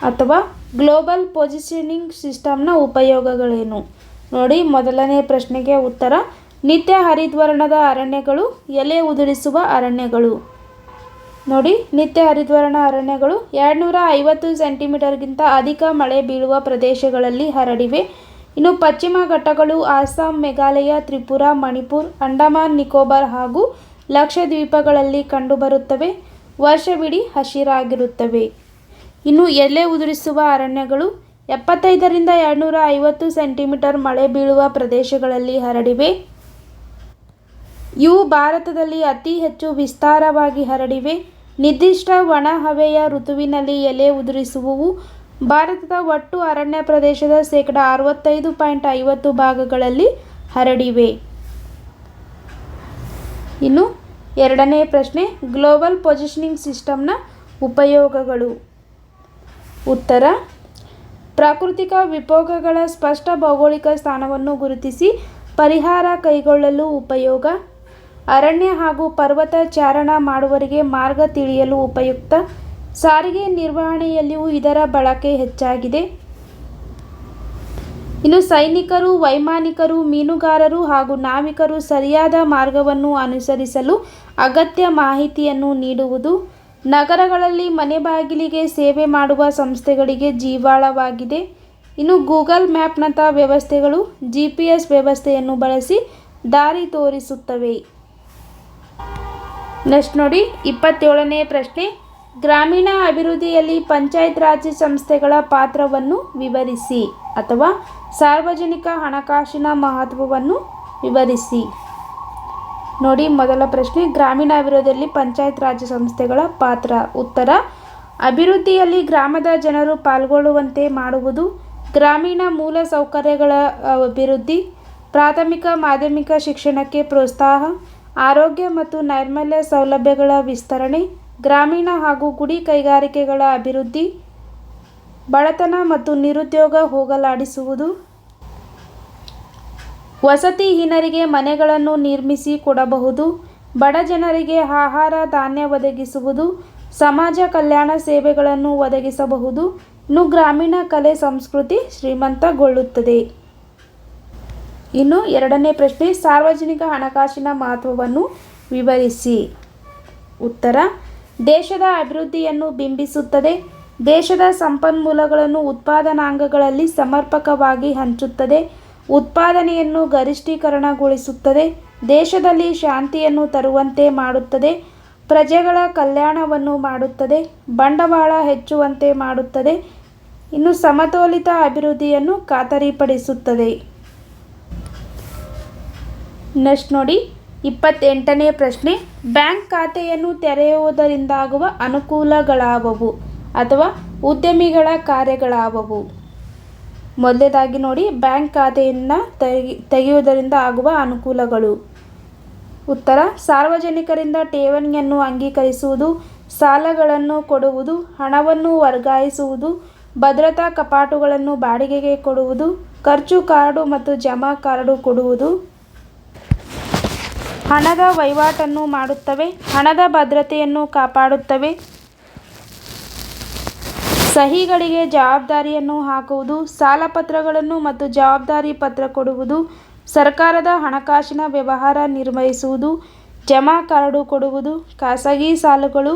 ಅಥವಾ ಗ್ಲೋಬಲ್ ಪೊಸಿಷನಿಂಗ್ ಸಿಸ್ಟಮ್ನ ಉಪಯೋಗಗಳೇನು? ನೋಡಿ, ಮೊದಲನೇ ಪ್ರಶ್ನೆಗೆ ಉತ್ತರ ನಿತ್ಯ ಹರಿದ್ವರ್ಣದ ಅರಣ್ಯಗಳು, ಎಲೆ ಉದುರಿಸುವ ಅರಣ್ಯಗಳು. ನೋಡಿ, ನಿತ್ಯ ಹರಿದ್ವರ್ಣ ಅರಣ್ಯಗಳು 250 ಸೆಂಟಿಮೀಟರ್ಗಿಂತ ಅಧಿಕ ಮಳೆ ಬೀಳುವ ಪ್ರದೇಶಗಳಲ್ಲಿ ಹರಡಿವೆ. ಇನ್ನು ಪಶ್ಚಿಮ ಘಟ್ಟಗಳು ಅಸ್ಸಾಂ, ಮೇಘಾಲಯ, ತ್ರಿಪುರಾ, ಮಣಿಪುರ್, ಅಂಡಮಾನ್ ನಿಕೋಬಾರ್ ಹಾಗೂ ಲಕ್ಷದ್ವೀಪಗಳಲ್ಲಿ ಕಂಡುಬರುತ್ತವೆ. ವರ್ಷವಿಡೀ ಹಸಿರಾಗಿರುತ್ತವೆ. ಇನ್ನು ಎಲೆ ಉದುರಿಸುವ ಅರಣ್ಯಗಳು 75ರಿಂದ 250 ಸೆಂಟಿಮೀಟರ್ ಮಳೆ ಬೀಳುವ ಪ್ರದೇಶಗಳಲ್ಲಿ ಹರಡಿವೆ. ಇವು ಭಾರತದಲ್ಲಿ ಅತಿ ಹೆಚ್ಚು ವಿಸ್ತಾರವಾಗಿ ಹರಡಿವೆ. ನಿರ್ದಿಷ್ಟ ಒಣ ಹವೆಯ ಋತುವಿನಲ್ಲಿ ಎಲೆ ಉದುರಿಸುವವು ಭಾರತದ ಒಟ್ಟು ಅರಣ್ಯ ಪ್ರದೇಶದ 65.50% ಭಾಗಗಳಲ್ಲಿ ಹರಡಿವೆ. ಇನ್ನು ಎರಡನೇ ಪ್ರಶ್ನೆ, ಗ್ಲೋಬಲ್ ಪೊಸಿಷನಿಂಗ್ ಸಿಸ್ಟಮ್ನ ಉಪಯೋಗಗಳು. ಉತ್ತರ, ಪ್ರಾಕೃತಿಕ ವಿಕೋಪಗಳ ಸ್ಪಷ್ಟ ಭೌಗೋಳಿಕ ಸ್ಥಾನವನ್ನು ಗುರುತಿಸಿ ಪರಿಹಾರ ಕೈಗೊಳ್ಳಲು ಉಪಯೋಗ. ಅರಣ್ಯ ಹಾಗೂ ಪರ್ವತ ಚಾರಣ ಮಾಡುವವರಿಗೆ ಮಾರ್ಗ ತಿಳಿಯಲು ಉಪಯುಕ್ತ. ಸಾರಿಗೆ ನಿರ್ವಹಣೆಯಲ್ಲಿಯೂ ಇದರ ಬಳಕೆ ಹೆಚ್ಚಾಗಿದೆ. ಇನ್ನು ಸೈನಿಕರು, ವೈಮಾನಿಕರು, ಮೀನುಗಾರರು ಹಾಗೂ ನಾವಿಕರು ಸರಿಯಾದ ಮಾರ್ಗವನ್ನು ಅನುಸರಿಸಲು ಅಗತ್ಯ ಮಾಹಿತಿಯನ್ನು ನೀಡುವುದು. ನಗರಗಳಲ್ಲಿ ಮನೆ ಬಾಗಿಲಿಗೆ ಸೇವೆ ಮಾಡುವ ಸಂಸ್ಥೆಗಳಿಗೆ ಜೀವಾಳವಾಗಿದೆ. ಇನ್ನು ಗೂಗಲ್ ಮ್ಯಾಪ್ನಂಥ ವ್ಯವಸ್ಥೆಗಳು GPS ವ್ಯವಸ್ಥೆಯನ್ನು ಬಳಸಿ ದಾರಿ ತೋರಿಸುತ್ತವೆ. ನೆಕ್ಸ್ಟ್ ನೋಡಿ, 27ನೇ ಪ್ರಶ್ನೆ, ಗ್ರಾಮೀಣ ಅಭಿವೃದ್ಧಿಯಲ್ಲಿ ಪಂಚಾಯತ್ ರಾಜ್ ಸಂಸ್ಥೆಗಳ ಪಾತ್ರವನ್ನು ವಿವರಿಸಿ. ಅಥವಾ ಸಾರ್ವಜನಿಕ ಹಣಕಾಸಿನ ಮಹತ್ವವನ್ನು ವಿವರಿಸಿ. ನೋಡಿ, ಮೊದಲ ಪ್ರಶ್ನೆ, ಗ್ರಾಮೀಣ ಅಭಿವೃದ್ಧಿಯಲ್ಲಿ ಪಂಚಾಯತ್ ರಾಜ್ ಸಂಸ್ಥೆಗಳ ಪಾತ್ರ. ಉತ್ತರ, ಅಭಿವೃದ್ಧಿಯಲ್ಲಿ ಗ್ರಾಮದ ಜನರು ಪಾಲ್ಗೊಳ್ಳುವಂತೆ ಮಾಡುವುದು. ಗ್ರಾಮೀಣ ಮೂಲ ಸೌಕರ್ಯಗಳ ಅಭಿವೃದ್ಧಿ, ಪ್ರಾಥಮಿಕ ಮಾಧ್ಯಮಿಕ ಶಿಕ್ಷಣಕ್ಕೆ ಪ್ರೋತ್ಸಾಹ, ಆರೋಗ್ಯ ಮತ್ತು ನೈರ್ಮಲ್ಯ ಸೌಲಭ್ಯಗಳ ವಿಸ್ತರಣೆ, ಗ್ರಾಮೀಣ ಹಾಗೂ ಗುಡಿ ಕೈಗಾರಿಕೆಗಳ ಅಭಿವೃದ್ಧಿ, ಬಡತನ ಮತ್ತು ನಿರುದ್ಯೋಗ ಹೋಗಲಾಡಿಸುವುದು, ವಸತಿಹೀನರಿಗೆ ಮನೆಗಳನ್ನು ನಿರ್ಮಿಸಿ ಕೊಡಬಹುದು, ಬಡ ಜನರಿಗೆ ಆಹಾರ ಧಾನ್ಯ ಒದಗಿಸುವುದು, ಸಮಾಜ ಕಲ್ಯಾಣ ಸೇವೆಗಳನ್ನು ಒದಗಿಸಬಹುದು. ಇನ್ನು ಗ್ರಾಮೀಣ ಕಲೆ ಸಂಸ್ಕೃತಿ ಶ್ರೀಮಂತಗೊಳ್ಳುತ್ತದೆ. ಇನ್ನು ಎರಡನೇ ಪ್ರಶ್ನೆ, ಸಾರ್ವಜನಿಕ ಹಣಕಾಸಿನ ಮಹತ್ವವನ್ನು ವಿವರಿಸಿ. ಉತ್ತರ, ದೇಶದ ಅಭಿವೃದ್ಧಿಯನ್ನು ಬಿಂಬಿಸುತ್ತದೆ. ದೇಶದ ಸಂಪನ್ಮೂಲಗಳನ್ನು ಉತ್ಪಾದನಾಂಗಗಳಲ್ಲಿ ಸಮರ್ಪಕವಾಗಿ ಹಂಚುತ್ತದೆ. ಉತ್ಪಾದನೆಯನ್ನು ಗರಿಷ್ಠೀಕರಣಗೊಳಿಸುತ್ತದೆ. ದೇಶದಲ್ಲಿ ಶಾಂತಿಯನ್ನು ತರುವಂತೆ ಮಾಡುತ್ತದೆ. ಪ್ರಜೆಗಳ ಕಲ್ಯಾಣವನ್ನು ಮಾಡುತ್ತದೆ. ಬಂಡವಾಳ ಹೆಚ್ಚುವಂತೆ ಮಾಡುತ್ತದೆ. ಇನ್ನು ಸಮತೋಲಿತ ಅಭಿವೃದ್ಧಿಯನ್ನು ಖಾತರಿಪಡಿಸುತ್ತದೆ. ನೆಕ್ಸ್ಟ್ ನೋಡಿ, 28ನೇ ಪ್ರಶ್ನೆ, ಬ್ಯಾಂಕ್ ಖಾತೆಯನ್ನು ತೆರೆಯುವುದರಿಂದಾಗುವ ಅನುಕೂಲಗಳಾವವು? ಅಥವಾ ಉದ್ಯಮಿಗಳ ಕಾರ್ಯಗಳಾವವು? ಮೊದಲನೇದಾಗಿ ನೋಡಿ, ಬ್ಯಾಂಕ್ ಖಾತೆಯನ್ನು ತೆಗೆಯುವುದರಿಂದ ಆಗುವ ಅನುಕೂಲಗಳು. ಉತ್ತರ, ಸಾರ್ವಜನಿಕರಿಂದ ಠೇವಣಿಯನ್ನು ಅಂಗೀಕರಿಸುವುದು, ಸಾಲಗಳನ್ನು ಕೊಡುವುದು, ಹಣವನ್ನು ವರ್ಗಾಯಿಸುವುದು, ಭದ್ರತಾ ಕಪಾಟುಗಳನ್ನು ಬಾಡಿಗೆಗೆ ಕೊಡುವುದು, ಖರ್ಚು ಕಾರ್ಡು ಮತ್ತು ಜಮಾ ಕಾರ್ಡು ಕೊಡುವುದು. ಹಣದ ವಹಿವಾಟನ್ನು ಮಾಡುತ್ತವೆ. ಹಣದ ಭದ್ರತೆಯನ್ನು ಕಾಪಾಡುತ್ತವೆ. ಸಹಿಗಳಿಗೆ ಜವಾಬ್ದಾರಿಯನ್ನು ಹಾಕುವುದು, ಸಾಲಪತ್ರಗಳನ್ನು ಮತ್ತು ಜವಾಬ್ದಾರಿ ಪತ್ರ ಕೊಡುವುದು, ಸರ್ಕಾರದ ಹಣಕಾಸಿನ ವ್ಯವಹಾರ ನಿರ್ವಹಿಸುವುದು, ಜಮಾ ಕಾರ್ಡು ಕೊಡುವುದು, ಖಾಸಗಿ ಸಾಲಗಳು,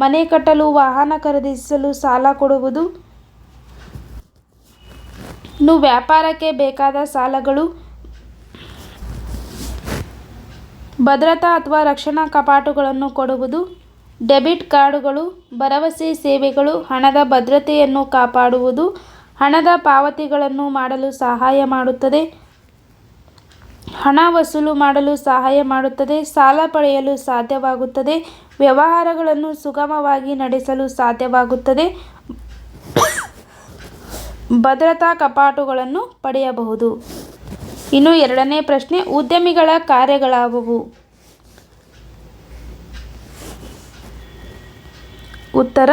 ಮನೆ ಕಟ್ಟಲು, ವಾಹನ ಖರೀದಿಸಲು ಸಾಲ ಕೊಡುವುದು. ಇನ್ನು ವ್ಯಾಪಾರಕ್ಕೆ ಬೇಕಾದ ಸಾಲಗಳು, ಭದ್ರತಾ ಅಥವಾ ರಕ್ಷಣಾ ಕಪಾಟುಗಳನ್ನು ಕೊಡುವುದು. ಡೆಬಿಟ್ ಕಾರ್ಡುಗಳು, ಭರವಸೆ ಸೇವೆಗಳು, ಹಣದ ಭದ್ರತೆಯನ್ನು ಕಾಪಾಡುವುದು, ಹಣದ ಪಾವತಿಗಳನ್ನು ಮಾಡಲು ಸಹಾಯ ಮಾಡುತ್ತದೆ, ಹಣ ವಸೂಲು ಮಾಡಲು ಸಹಾಯ ಮಾಡುತ್ತದೆ, ಸಾಲ ಪಡೆಯಲು ಸಾಧ್ಯವಾಗುತ್ತದೆ, ವ್ಯವಹಾರಗಳನ್ನು ಸುಗಮವಾಗಿ ನಡೆಸಲು ಸಾಧ್ಯವಾಗುತ್ತದೆ, ಭದ್ರತಾ ಕಪಾಟುಗಳನ್ನು ಪಡೆಯಬಹುದು. ಇನ್ನು ಎರಡನೇ ಪ್ರಶ್ನೆ, ಉದ್ಯಮಿಗಳ ಕಾರ್ಯಗಳಾವವು? ಉತ್ತರ,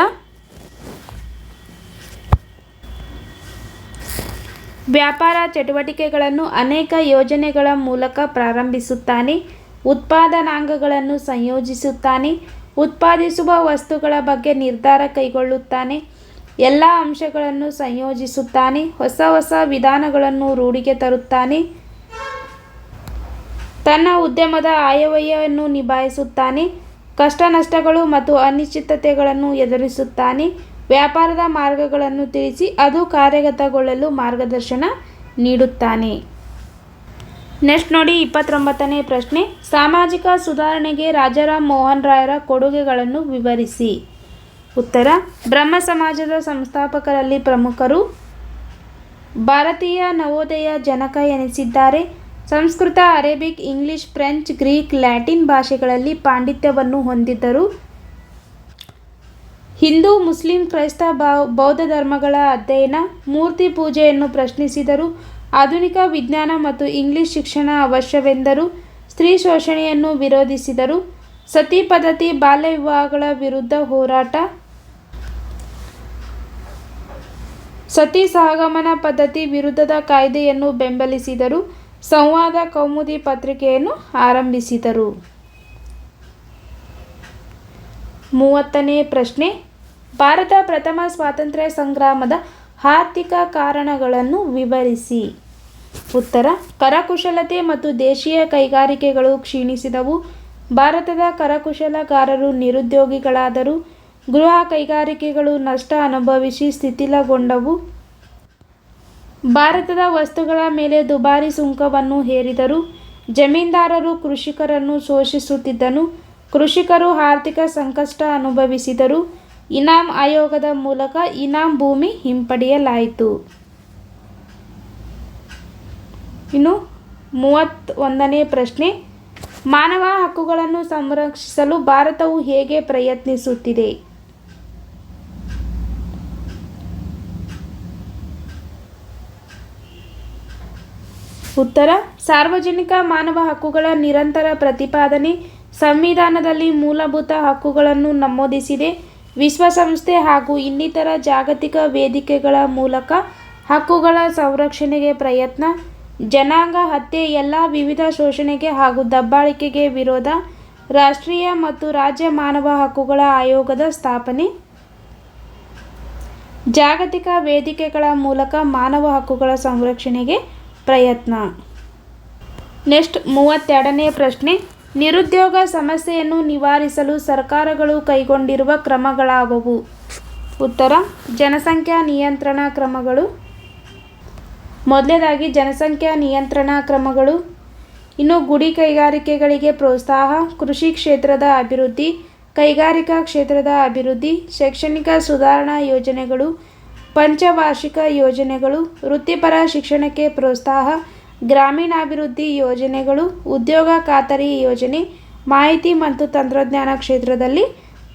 ವ್ಯಾಪಾರ ಚಟುವಟಿಕೆಗಳನ್ನು ಅನೇಕ ಯೋಜನೆಗಳ ಮೂಲಕ ಪ್ರಾರಂಭಿಸುತ್ತಾನೆ. ಉತ್ಪಾದನಾಂಗಗಳನ್ನು ಸಂಯೋಜಿಸುತ್ತಾನೆ. ಉತ್ಪಾದಿಸುವ ವಸ್ತುಗಳ ಬಗ್ಗೆ ನಿರ್ಧಾರ ಕೈಗೊಳ್ಳುತ್ತಾನೆ. ಎಲ್ಲ ಅಂಶಗಳನ್ನು ಸಂಯೋಜಿಸುತ್ತಾನೆ. ಹೊಸ ಹೊಸ ವಿಧಾನಗಳನ್ನು ರೂಢಿಗೆ ತರುತ್ತಾನೆ. ತನ್ನ ಉದ್ಯಮದ ಆಯವ್ಯಯವನ್ನು ನಿಭಾಯಿಸುತ್ತಾನೆ. ಕಷ್ಟ ನಷ್ಟಗಳು ಮತ್ತು ಅನಿಶ್ಚಿತತೆಗಳನ್ನು ಎದುರಿಸುತ್ತಾನೆ. ವ್ಯಾಪಾರದ ಮಾರ್ಗಗಳನ್ನು ತಿಳಿಸಿ ಅದು ಕಾರ್ಯಗತಗೊಳ್ಳಲು ಮಾರ್ಗದರ್ಶನ ನೀಡುತ್ತಾನೆ. ನೆಕ್ಸ್ಟ್ ನೋಡಿ 29ನೇ ಪ್ರಶ್ನೆ. ಸಾಮಾಜಿಕ ಸುಧಾರಣೆಗೆ ರಾಜಾರಾಮ್ ಮೋಹನ್ ರಾಯರ ಕೊಡುಗೆಗಳನ್ನು ವಿವರಿಸಿ. ಉತ್ತರ: ಬ್ರಹ್ಮ ಸಮಾಜದ ಸಂಸ್ಥಾಪಕರಲ್ಲಿ ಪ್ರಮುಖರು. ಭಾರತೀಯ ನವೋದಯ ಜನಕ ಎನಿಸಿದ್ದಾರೆ. Sanskrit, Arabic, English, French, Greek, Latin ಭಾಷೆಗಳಲ್ಲಿ ಪಾಂಡಿತ್ಯವನ್ನು ಹೊಂದಿದ್ದರು. ಹಿಂದೂ, ಮುಸ್ಲಿಂ, ಕ್ರೈಸ್ತ, ಬೌದ್ಧ ಧರ್ಮಗಳ ಅಧ್ಯಯನ, ಮೂರ್ತಿ ಪೂಜೆಯನ್ನು ಪ್ರಶ್ನಿಸಿದರು. ಆಧುನಿಕ ವಿಜ್ಞಾನ ಮತ್ತು ಇಂಗ್ಲಿಷ್ ಶಿಕ್ಷಣ ಅವಶ್ಯವೆಂದರು. ಸ್ತ್ರೀ ಶೋಷಣೆಯನ್ನು ವಿರೋಧಿಸಿದರು. ಸತಿ ಪದ್ಧತಿ, ಬಾಲ್ಯ ವಿವಾಹಗಳ ವಿರುದ್ಧ ಹೋರಾಟ, ಸತಿ ಸಹಗಮನ ಪದ್ಧತಿ ವಿರುದ್ಧದ ಕಾಯ್ದೆಯನ್ನು ಬೆಂಬಲಿಸಿದರು. ಸಂವಾದ ಕೌಮುದಿ ಪತ್ರಿಕೆಯನ್ನು ಆರಂಭಿಸಿದರು. 30ನೇ ಪ್ರಶ್ನೆ. ಭಾರತ ಪ್ರಥಮ ಸ್ವಾತಂತ್ರ್ಯ ಸಂಗ್ರಾಮದ ಆರ್ಥಿಕ ಕಾರಣಗಳನ್ನು ವಿವರಿಸಿ. ಉತ್ತರ: ಕರಕುಶಲತೆ ಮತ್ತು ದೇಶೀಯ ಕೈಗಾರಿಕೆಗಳು ಕ್ಷೀಣಿಸಿದವು. ಭಾರತದ ಕರಕುಶಲಗಾರರು ನಿರುದ್ಯೋಗಿಗಳಾದರು. ಗೃಹ ಕೈಗಾರಿಕೆಗಳು ನಷ್ಟ ಅನುಭವಿಸಿ ಶಿಥಿಲಗೊಂಡವು. ಭಾರತದ ವಸ್ತುಗಳ ಮೇಲೆ ದುಬಾರಿ ಸುಂಕವನ್ನು ಹೇರಿದರು. ಜಮೀನ್ದಾರರು ಕೃಷಿಕರನ್ನು ಶೋಷಿಸುತ್ತಿದ್ದನು. ಕೃಷಿಕರು ಆರ್ಥಿಕ ಸಂಕಷ್ಟ ಅನುಭವಿಸಿದರು. ಇನಾಮ್ ಆಯೋಗದ ಮೂಲಕ ಇನಾಮ್ ಭೂಮಿ ಹಿಂಪಡೆಯಲಾಯಿತು. ಇನ್ನು 31ನೇ ಪ್ರಶ್ನೆ. ಮಾನವ ಹಕ್ಕುಗಳನ್ನು ಸಂರಕ್ಷಿಸಲು ಭಾರತವು ಹೇಗೆ ಪ್ರಯತ್ನಿಸುತ್ತಿದೆ? ಉತ್ತರ: ಸಾರ್ವಜನಿಕ ಮಾನವ ಹಕ್ಕುಗಳ ನಿರಂತರ ಪ್ರತಿಪಾದನೆ. ಸಂವಿಧಾನದಲ್ಲಿ ಮೂಲಭೂತ ಹಕ್ಕುಗಳನ್ನು ನಮೂದಿಸಿದೆ. ವಿಶ್ವಸಂಸ್ಥೆ ಹಾಗೂ ಇನ್ನಿತರ ಜಾಗತಿಕ ವೇದಿಕೆಗಳ ಮೂಲಕ ಹಕ್ಕುಗಳ ಸಂರಕ್ಷಣೆಗೆ ಪ್ರಯತ್ನ. ಜನಾಂಗ ಹತ್ಯೆ, ಎಲ್ಲ ವಿವಿಧ ಶೋಷಣೆಗೆ ಹಾಗೂ ದಬ್ಬಾಳಿಕೆಗೆ ವಿರೋಧ. ರಾಷ್ಟ್ರೀಯ ಮತ್ತು ರಾಜ್ಯ ಮಾನವ ಹಕ್ಕುಗಳ ಆಯೋಗದ ಸ್ಥಾಪನೆ. ಜಾಗತಿಕ ವೇದಿಕೆಗಳ ಮೂಲಕ ಮಾನವ ಹಕ್ಕುಗಳ ಸಂರಕ್ಷಣೆಗೆ ಪ್ರಯತ್ನ. ನೆಕ್ಸ್ಟ್ 32ನೇ ಪ್ರಶ್ನೆ. ನಿರುದ್ಯೋಗ ಸಮಸ್ಯೆಯನ್ನು ನಿವಾರಿಸಲು ಸರ್ಕಾರಗಳು ಕೈಗೊಂಡಿರುವ ಕ್ರಮಗಳಾವುವು? ಉತ್ತರ: ಜನಸಂಖ್ಯಾ ನಿಯಂತ್ರಣ ಕ್ರಮಗಳು. ಮೊದಲನೇದಾಗಿ ಜನಸಂಖ್ಯಾ ನಿಯಂತ್ರಣ ಕ್ರಮಗಳು. ಇನ್ನು ಗುಡಿ ಕೈಗಾರಿಕೆಗಳಿಗೆ ಪ್ರೋತ್ಸಾಹ, ಕೃಷಿ ಕ್ಷೇತ್ರದ ಅಭಿವೃದ್ಧಿ, ಕೈಗಾರಿಕಾ ಕ್ಷೇತ್ರದ ಅಭಿವೃದ್ಧಿ, ಶೈಕ್ಷಣಿಕ ಸುಧಾರಣಾ ಯೋಜನೆಗಳು, ಪಂಚವಾರ್ಷಿಕ ಯೋಜನೆಗಳು, ವೃತ್ತಿಪರ ಶಿಕ್ಷಣಕ್ಕೆ ಪ್ರೋತ್ಸಾಹ, ಗ್ರಾಮೀಣಾಭಿವೃದ್ಧಿ ಯೋಜನೆಗಳು, ಉದ್ಯೋಗ ಖಾತರಿ ಯೋಜನೆ, ಮಾಹಿತಿ ಮತ್ತು ತಂತ್ರಜ್ಞಾನ ಕ್ಷೇತ್ರದಲ್ಲಿ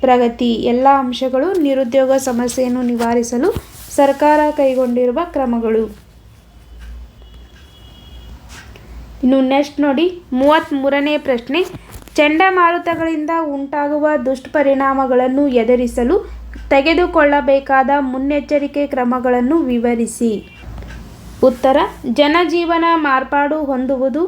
ಪ್ರಗತಿ. ಎಲ್ಲ ಅಂಶಗಳು ನಿರುದ್ಯೋಗ ಸಮಸ್ಯೆಯನ್ನು ನಿವಾರಿಸಲು ಸರ್ಕಾರ ಕೈಗೊಂಡಿರುವ ಕ್ರಮಗಳು. ಇನ್ನು ನೆಕ್ಸ್ಟ್ ನೋಡಿ 33ನೇ ಪ್ರಶ್ನೆ. ಚಂಡಮಾರುತಗಳಿಂದ ಉಂಟಾಗುವ ದುಷ್ಪರಿಣಾಮಗಳನ್ನು ಎದುರಿಸಲು ತೆಗೆದುಕೊಳ್ಳಬೇಕಾದ ಮುನ್ನೆಚ್ಚರಿಕೆ ಕ್ರಮಗಳನ್ನು ವಿವರಿಸಿ. ಉತ್ತರ: ಜನಜೀವನ ಮಾರ್ಪಾಡು ಹೊಂದುವುದು.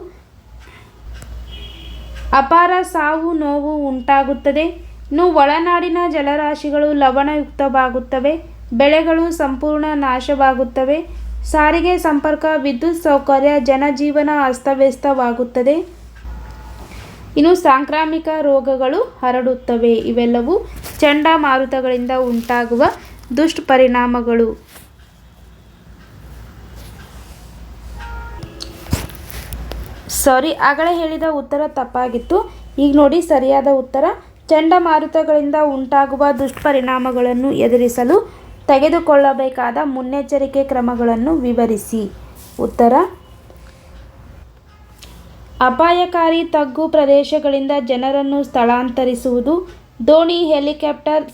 ಅಪಾರ ಸಾವು ನೋವು ಉಂಟಾಗುತ್ತದೆ. ಇನ್ನು ಒಳನಾಡಿನ ಜಲರಾಶಿಗಳು ಲವಣಯುಕ್ತವಾಗುತ್ತವೆ. ಬೆಳೆಗಳು ಸಂಪೂರ್ಣ ನಾಶವಾಗುತ್ತವೆ. ಸಾರಿಗೆ ಸಂಪರ್ಕ, ವಿದ್ಯುತ್ ಸೌಕರ್ಯ, ಜನಜೀವನ ಅಸ್ತವ್ಯಸ್ತವಾಗುತ್ತದೆ. ಇನ್ನು ಸಾಂಕ್ರಾಮಿಕ ರೋಗಗಳು ಹರಡುತ್ತವೆ. ಇವೆಲ್ಲವೂ ಚಂಡಮಾರುತಗಳಿಂದ ಉಂಟಾಗುವ ದುಷ್ಪರಿಣಾಮಗಳು. ಆಗಲೇ ಹೇಳಿದ ಉತ್ತರ ತಪ್ಪಾಗಿತ್ತು. ಈಗ ನೋಡಿ ಸರಿಯಾದ ಉತ್ತರ. ಚಂಡಮಾರುತಗಳಿಂದ ಉಂಟಾಗುವ ದುಷ್ಪರಿಣಾಮಗಳನ್ನು ಎದುರಿಸಲು ತೆಗೆದುಕೊಳ್ಳಬೇಕಾದ ಮುನ್ನೆಚ್ಚರಿಕೆ ಕ್ರಮಗಳನ್ನು ವಿವರಿಸಿ. ಉತ್ತರ: ಅಪಾಯಕಾರಿ ತಗ್ಗು ಪ್ರದೇಶಗಳಿಂದ ಜನರನ್ನು ಸ್ಥಳಾಂತರಿಸುವುದು, ದೋಣಿ ಹೆಲಿಕಾಪ್ಟರ್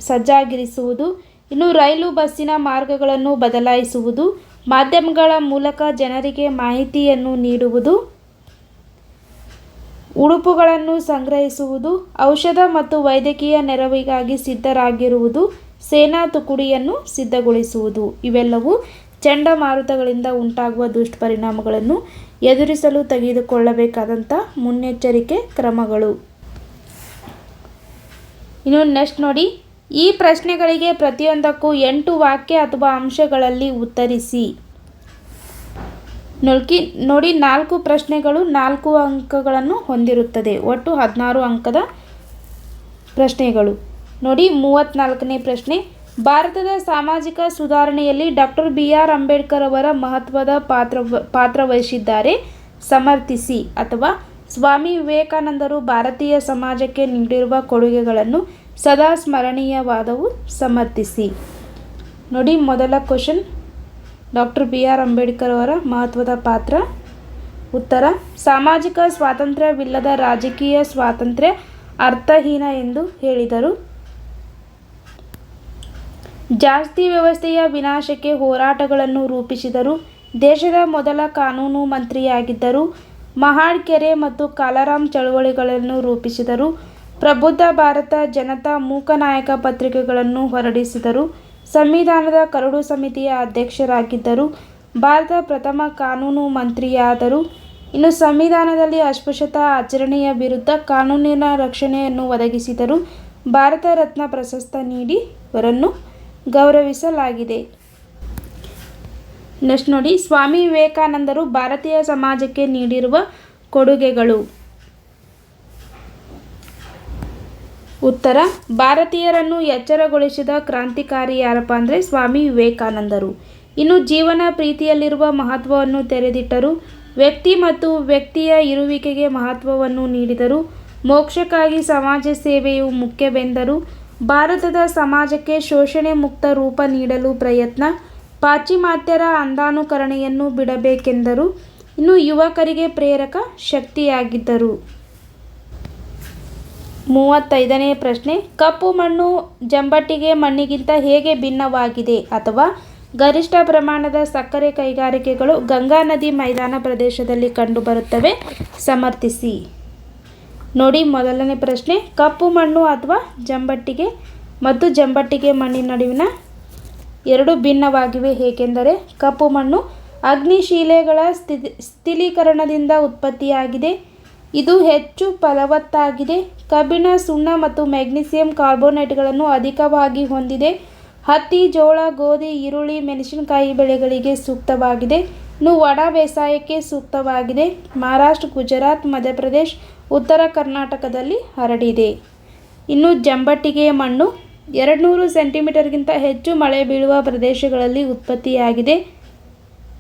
ಸಜ್ಜಾಗಿರಿಸುವುದು, ಇನ್ನು ರೈಲು ಬಸ್ಸಿನ ಮಾರ್ಗಗಳನ್ನು ಬದಲಾಯಿಸುವುದು, ಮಾಧ್ಯಮಗಳ ಮೂಲಕ ಜನರಿಗೆ ಮಾಹಿತಿಯನ್ನು ನೀಡುವುದು, ಉಡುಪುಗಳನ್ನು ಸಂಗ್ರಹಿಸುವುದು, ಔಷಧ ಮತ್ತು ವೈದ್ಯಕೀಯ ನೆರವಿಗಾಗಿ ಸಿದ್ಧರಾಗಿರುವುದು, ಸೇನಾ ತುಕಡಿಯನ್ನು ಸಿದ್ಧಗೊಳಿಸುವುದು. ಇವೆಲ್ಲವೂ ಚಂಡಮಾರುತಗಳಿಂದ ಉಂಟಾಗುವ ದುಷ್ಪರಿಣಾಮಗಳನ್ನು ಎದುರಿಸಲು ತೆಗೆದುಕೊಳ್ಳಬೇಕಾದಂಥ ಮುನ್ನೆಚ್ಚರಿಕೆ ಕ್ರಮಗಳು. ಇನ್ನು ನೆಕ್ಸ್ಟ್ ನೋಡಿ, ಈ ಪ್ರಶ್ನೆಗಳಿಗೆ ಪ್ರತಿಯೊಂದಕ್ಕೂ 8 ವಾಕ್ಯ ಅಥವಾ ಅಂಶಗಳಲ್ಲಿ ಉತ್ತರಿಸಿ. ನೋಡಿ 4 ಪ್ರಶ್ನೆಗಳು 4 ಅಂಕಗಳನ್ನು ಹೊಂದಿರುತ್ತದೆ. ಒಟ್ಟು 16 ಅಂಕದ ಪ್ರಶ್ನೆಗಳು. ನೋಡಿ 34ನೇ ಪ್ರಶ್ನೆ, ಭಾರತದ ಸಾಮಾಜಿಕ ಸುಧಾರಣೆಯಲ್ಲಿ ಡಾಕ್ಟರ್ BR ಅಂಬೇಡ್ಕರ್ ಅವರ ಮಹತ್ವದ ಪಾತ್ರ ವಹಿಸಿದ್ದಾರೆ ಸಮರ್ಥಿಸಿ. ಅಥವಾ ಸ್ವಾಮಿ ವಿವೇಕಾನಂದರು ಭಾರತೀಯ ಸಮಾಜಕ್ಕೆ ನೀಡಿರುವ ಕೊಡುಗೆಗಳನ್ನು ಸದಾ ಸ್ಮರಣೀಯವಾದವು ಸಮರ್ಥಿಸಿ. ನೋಡಿ ಮೊದಲ ಕ್ವಶನ್, ಡಾಕ್ಟರ್ BR ಅಂಬೇಡ್ಕರ್ ಅವರ ಮಹತ್ವದ ಪಾತ್ರ. ಉತ್ತರ, ಸಾಮಾಜಿಕ ಸ್ವಾತಂತ್ರ್ಯವಿಲ್ಲದ ರಾಜಕೀಯ ಸ್ವಾತಂತ್ರ್ಯ ಅರ್ಥಹೀನ ಎಂದು ಹೇಳಿದರು. ಜಾಸ್ತಿ ವ್ಯವಸ್ಥೆಯ ವಿನಾಶಕ್ಕೆ ಹೋರಾಟಗಳನ್ನು ರೂಪಿಸಿದರು. ದೇಶದ ಮೊದಲ ಕಾನೂನು ಮಂತ್ರಿಯಾಗಿದ್ದರು. ಮಹಾಡ್ ಕೆರೆ ಮತ್ತು ಕಾಲಾರಾಮ್ ಚಳವಳಿಗಳನ್ನು ರೂಪಿಸಿದರು. ಪ್ರಬುದ್ಧ ಭಾರತ, ಜನತಾ, ಮೂಕನಾಯಕ ಪತ್ರಿಕೆಗಳನ್ನು ಹೊರಡಿಸಿದರು. ಸಂವಿಧಾನದ ಕರಡು ಸಮಿತಿಯ ಅಧ್ಯಕ್ಷರಾಗಿದ್ದರು. ಭಾರತ ಪ್ರಥಮ ಕಾನೂನು ಮಂತ್ರಿಯಾದರು. ಇನ್ನು ಸಂವಿಧಾನದಲ್ಲಿ ಅಸ್ಪೃಶ್ಯತಾ ಆಚರಣೆಯ ವಿರುದ್ಧ ಕಾನೂನಿನ ರಕ್ಷಣೆಯನ್ನು ಒದಗಿಸಿದರು. ಭಾರತ ರತ್ನ ಪ್ರಶಸ್ತಿ ನೀಡಿ ಇವರನ್ನು ಗೌರವಿಸಲಾಗಿದೆ. ನೆಕ್ಸ್ಟ್ ನೋಡಿ, ಸ್ವಾಮಿ ವಿವೇಕಾನಂದರು ಭಾರತೀಯ ಸಮಾಜಕ್ಕೆ ನೀಡಿರುವ ಕೊಡುಗೆಗಳು. ಉತ್ತರ, ಭಾರತೀಯರನ್ನು ಎಚ್ಚರಗೊಳಿಸಿದ ಕ್ರಾಂತಿಕಾರಿ ಯಾರಪ್ಪ ಅಂದರೆ ಸ್ವಾಮಿ ವಿವೇಕಾನಂದರು. ಇನ್ನು ಜೀವನ ಪ್ರೀತಿಯಲ್ಲಿರುವ ಮಹತ್ವವನ್ನು ತೆರೆದಿಟ್ಟರು. ವ್ಯಕ್ತಿ ಮತ್ತು ವ್ಯಕ್ತಿಯ ಇರುವಿಕೆಗೆ ಮಹತ್ವವನ್ನು ನೀಡಿದರು. ಮೋಕ್ಷಕ್ಕಾಗಿ ಸಮಾಜ ಸೇವೆಯು ಮುಖ್ಯವೆಂದರು. ಭಾರತದ ಸಮಾಜಕ್ಕೆ ಶೋಷಣೆ ಮುಕ್ತ ರೂಪ ನೀಡಲು ಪ್ರಯತ್ನ. ಪಾಶ್ಚಿಮಾತ್ಯರ ಅಂಧಾನುಕರಣೆಯನ್ನು ಬಿಡಬೇಕೆಂದರು. ಇನ್ನು ಯುವಕರಿಗೆ ಪ್ರೇರಕ ಶಕ್ತಿಯಾಗಿದ್ದರು. 35ನೇ ಪ್ರಶ್ನೆ, ಕಪ್ಪು ಮಣ್ಣು ಜಂಬಟ್ಟಿಗೆ ಮಣ್ಣಿಗಿಂತ ಹೇಗೆ ಭಿನ್ನವಾಗಿದೆ? ಅಥವಾ ಗರಿಷ್ಠ ಪ್ರಮಾಣದ ಸಕ್ಕರೆ ಕೈಗಾರಿಕೆಗಳು ಗಂಗಾ ನದಿ ಮೈದಾನ ಪ್ರದೇಶದಲ್ಲಿ ಕಂಡುಬರುತ್ತವೆ ಸಮರ್ಥಿಸಿ. ನೋಡಿ ಮೊದಲನೇ ಪ್ರಶ್ನೆ, ಕಪ್ಪು ಮಣ್ಣು ಅಥವಾ ಜಂಬಟ್ಟಿಗೆ ಮತ್ತು ಜಂಬಟ್ಟಿಗೆ ಮಣ್ಣಿನ ನಡುವಿನ 2 ಭಿನ್ನವಾಗಿವೆ. ಏಕೆಂದರೆ ಕಪ್ಪು ಮಣ್ಣು ಅಗ್ನಿಶಿಲೆಗಳ ಸ್ಥಿರೀಕರಣದಿಂದ ಉತ್ಪತ್ತಿಯಾಗಿದೆ. ಇದು ಹೆಚ್ಚು ಫಲವತ್ತಾಗಿದೆ. ಕಬ್ಬಿಣ, ಸುಣ್ಣ ಮತ್ತು ಮೆಗ್ನೀಸಿಯಂ ಕಾರ್ಬೋನೇಟ್ಗಳನ್ನು ಅಧಿಕವಾಗಿ ಹೊಂದಿದೆ. ಹತ್ತಿ, ಜೋಳ, ಗೋಧಿ, ಈರುಳ್ಳಿ, ಮೆಣಸಿನಕಾಯಿ ಬೆಳೆಗಳಿಗೆ ಸೂಕ್ತವಾಗಿದೆ. ಇನ್ನು ಒಣ ಬೇಸಾಯಕ್ಕೆ ಸೂಕ್ತವಾಗಿದೆ. ಮಹಾರಾಷ್ಟ್ರ, ಗುಜರಾತ್, ಮಧ್ಯಪ್ರದೇಶ, ಉತ್ತರ ಕರ್ನಾಟಕದಲ್ಲಿ ಹರಡಿದೆ. ಇನ್ನು ಜಂಬಟ್ಟಿಗೆಯ ಮಣ್ಣು 200 ಸೆಂಟಿಮೀಟರ್ಗಿಂತ ಹೆಚ್ಚು ಮಳೆ ಬೀಳುವ ಪ್ರದೇಶಗಳಲ್ಲಿ ಉತ್ಪತ್ತಿಯಾಗಿದೆ.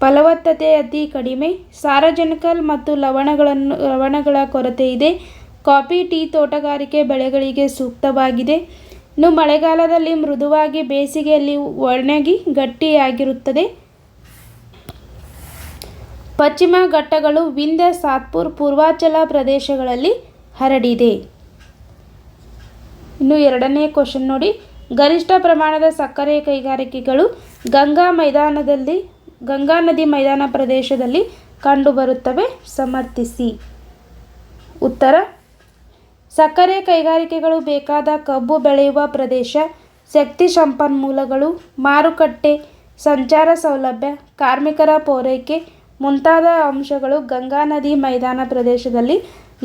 ಫಲವತ್ತತೆ ಅತಿ ಕಡಿಮೆ. ಸಾರಜನಕ ಮತ್ತು ಲವಣಗಳ ಕೊರತೆ ಇದೆ. ಕಾಫಿ, ಟೀ, ತೋಟಗಾರಿಕೆ ಬೆಳೆಗಳಿಗೆ ಸೂಕ್ತವಾಗಿದೆ. ಇನ್ನು ಮಳೆಗಾಲದಲ್ಲಿ ಮೃದುವಾಗಿ, ಬೇಸಿಗೆಯಲ್ಲಿ ಒಣಗಿ ಗಟ್ಟಿಯಾಗಿರುತ್ತದೆ. ಪಶ್ಚಿಮ ಘಟ್ಟಗಳು ವಿಂಧ್ಯ, ಸಾತ್ಪುರ್, ಪೂರ್ವಾಂಚಲ ಪ್ರದೇಶಗಳಲ್ಲಿ ಹರಡಿದೆ. ಇನ್ನು 2ನೇ ಕ್ವಶನ್ ನೋಡಿ, ಗರಿಷ್ಠ ಪ್ರಮಾಣದ ಸಕ್ಕರೆ ಕೈಗಾರಿಕೆಗಳು ಗಂಗಾ ನದಿ ಮೈದಾನ ಪ್ರದೇಶದಲ್ಲಿ ಕಂಡುಬರುತ್ತವೆ ಸಮರ್ಥಿಸಿ. ಉತ್ತರ, ಸಕ್ಕರೆ ಕೈಗಾರಿಕೆಗಳು ಬೇಕಾದ ಕಬ್ಬು ಬೆಳೆಯುವ ಪ್ರದೇಶ, ಶಕ್ತಿ ಸಂಪನ್ಮೂಲಗಳು, ಮಾರುಕಟ್ಟೆ, ಸಂಚಾರ ಸೌಲಭ್ಯ, ಕಾರ್ಮಿಕರ ಪೂರೈಕೆ ಮುಂತಾದ ಅಂಶಗಳು ಗಂಗಾ ನದಿ ಮೈದಾನ ಪ್ರದೇಶದಲ್ಲಿ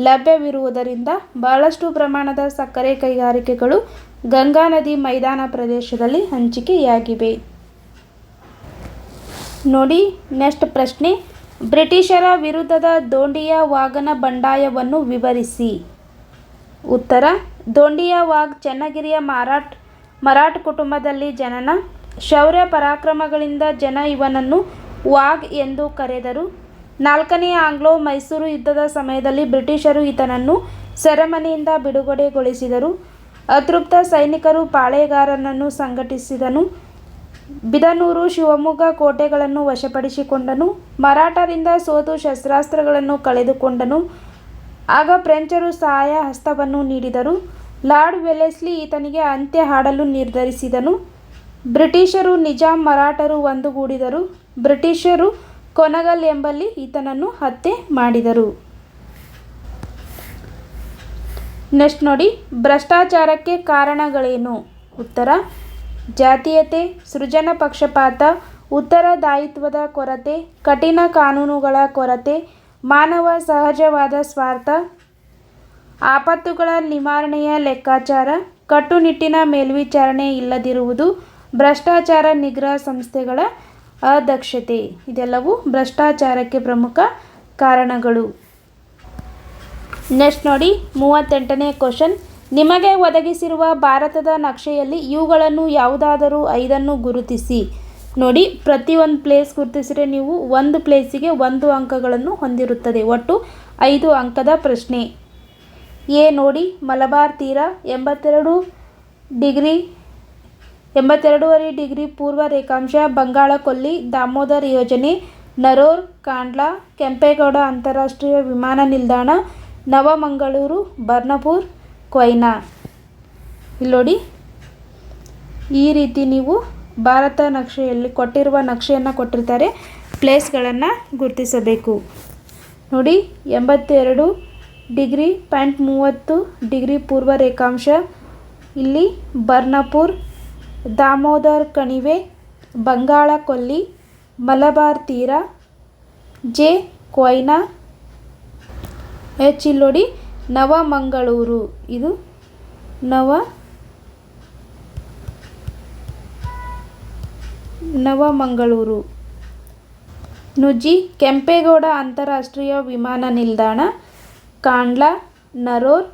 ಲಭ್ಯವಿರುವುದರಿಂದ ಬಹಳಷ್ಟು ಪ್ರಮಾಣದ ಸಕ್ಕರೆ ಕೈಗಾರಿಕೆಗಳು ಗಂಗಾ ನದಿ ಮೈದಾನ ಪ್ರದೇಶದಲ್ಲಿ ಹಂಚಿಕೆಯಾಗಿವೆ. ನೋಡಿ ನೆಕ್ಸ್ಟ್ ಪ್ರಶ್ನೆ, ಬ್ರಿಟಿಷರ ವಿರುದ್ಧದ ದೋಂಡಿಯಾವಾಗನ ಬಂಡಾಯವನ್ನು ವಿವರಿಸಿ. ಉತ್ತರ, ದೋಂಡಿಯಾವಾಗ್ ಚೆನ್ನಗಿರಿಯ ಮರಾಠ ಕುಟುಂಬದಲ್ಲಿ ಜನನ. ಶೌರ್ಯ ಪರಾಕ್ರಮಗಳಿಂದ ಜನ ಇವನನ್ನು ವಾಗ್ ಎಂದು ಕರೆದರು. 4ನೇ ಆಂಗ್ಲೋ ಮೈಸೂರು ಯುದ್ಧದ ಸಮಯದಲ್ಲಿ ಬ್ರಿಟಿಷರು ಈತನನ್ನು ಸೆರೆಮನೆಯಿಂದ ಬಿಡುಗಡೆಗೊಳಿಸಿದರು. ಅತೃಪ್ತ ಸೈನಿಕರು ಪಾಳೆಯಗಾರರನ್ನು ಸಂಘಟಿಸಿದನು. ಬಿದನೂರು, ಶಿವಮೊಗ್ಗ ಕೋಟೆಗಳನ್ನು ವಶಪಡಿಸಿಕೊಂಡನು. ಮರಾಠರಿಂದ ಸೋತು ಶಸ್ತ್ರಾಸ್ತ್ರಗಳನ್ನು ಕಳೆದುಕೊಂಡನು. ಆಗ ಫ್ರೆಂಚರು ಸಹಾಯ ಹಸ್ತವನ್ನು ನೀಡಿದರು. ಲಾರ್ಡ್ ವೆಲ್ಲೆಸ್ಲಿ ಈತನಿಗೆ ಅಂತ್ಯ ಹಾಡಲು ನಿರ್ಧರಿಸಿದನು. ಬ್ರಿಟಿಷರು, ನಿಜಾಂ, ಮರಾಠರು ಒಂದುಗೂಡಿದರು. ಬ್ರಿಟಿಷರು ಕೊನಗಲ್ ಎಂಬಲ್ಲಿ ಈತನನ್ನು ಹತ್ಯೆ ಮಾಡಿದರು. ನೆಕ್ಸ್ಟ್ ನೋಡಿ, ಭ್ರಷ್ಟಾಚಾರಕ್ಕೆ ಕಾರಣಗಳೇನು? ಉತ್ತರ, ಜಾತೀಯತೆ, ಸೃಜನ ಪಕ್ಷಪಾತ, ಉತ್ತರದಾಯಿತ್ವದ ಕೊರತೆ, ಕಠಿಣ ಕಾನೂನುಗಳ ಕೊರತೆ, ಮಾನವ ಸಹಜವಾದ ಸ್ವಾರ್ಥ, ಆಪತ್ತುಗಳ ನಿವಾರಣೆಯ ಲೆಕ್ಕಾಚಾರ, ಕಟ್ಟುನಿಟ್ಟಿನ ಮೇಲ್ವಿಚಾರಣೆ ಇಲ್ಲದಿರುವುದು, ಭ್ರಷ್ಟಾಚಾರ ನಿಗ್ರಹ ಸಂಸ್ಥೆಗಳ ಅದಕ್ಷತೆ. ಇದೆಲ್ಲವೂ ಭ್ರಷ್ಟಾಚಾರಕ್ಕೆ ಪ್ರಮುಖ ಕಾರಣಗಳು. ನೆಕ್ಸ್ಟ್ ನೋಡಿ 38ನೇ ಕ್ವಶನ್. ನಿಮಗೆ ಒದಗಿಸಿರುವ ಭಾರತದ ನಕ್ಷೆಯಲ್ಲಿ ಇವುಗಳನ್ನು ಯಾವುದಾದರೂ 5 ಗುರುತಿಸಿ. ನೋಡಿ, ಪ್ರತಿಯೊಂದು ಪ್ಲೇಸ್ ಗುರುತಿಸಿದರೆ ನೀವು ಒಂದು ಪ್ಲೇಸಿಗೆ 1 ಅಂಕಗಳನ್ನು ಹೊಂದಿರುತ್ತದೆ. ಒಟ್ಟು 5 ಅಂಕದ ಪ್ರಶ್ನೆ. ಎ ನೋಡಿ, ಮಲಬಾರ್ ತೀರ 82.5 ಡಿಗ್ರಿ ಪೂರ್ವ ರೇಖಾಂಶ, ಬಂಗಾಳ ಕೊಲ್ಲಿ, ದಾಮೋದರ್ ಯೋಜನೆ, ನರೋರ್, ಕಾಂಡ್ಲಾ, ಕೆಂಪೇಗೌಡ ಅಂತಾರಾಷ್ಟ್ರೀಯ ವಿಮಾನ ನಿಲ್ದಾಣ, ನವಮಂಗಳೂರು, ಬರ್ನಪುರ್, ಕೊಯ್ನಾ. ಇಲ್ಲಿ ನೋಡಿ, ಈ ರೀತಿ ನೀವು ಭಾರತ ನಕ್ಷೆಯಲ್ಲಿ ಕೊಟ್ಟಿರುವ ನಕ್ಷೆಯನ್ನು ಕೊಟ್ಟಿರ್ತಾರೆ, ಪ್ಲೇಸ್ಗಳನ್ನು ಗುರುತಿಸಬೇಕು. ನೋಡಿ, 82.30 ಡಿಗ್ರಿ ಪೂರ್ವ ರೇಖಾಂಶ, ಇಲ್ಲಿ ಬರ್ನಪುರ್, ದಾಮೋದರ್ ಕಣಿವೆ, ಬಂಗಾಳ ಕೊಲ್ಲಿ, ಮಲಬಾರ್ ತೀರ, ಜೆ ಕೊಯ್ನಾ, ಎಚ್ ಇಲ್ಲಿ ನೋಡಿ ನವಮಂಗಳೂರು, ಇದು ನವಮಂಗಳೂರು. ನುಜಿ ಕೆಂಪೇಗೌಡ ಅಂತಾರಾಷ್ಟ್ರೀಯ ವಿಮಾನ ನಿಲ್ದಾಣ, ಕಾಂಡ್ಲಾ, ನರೋರ್.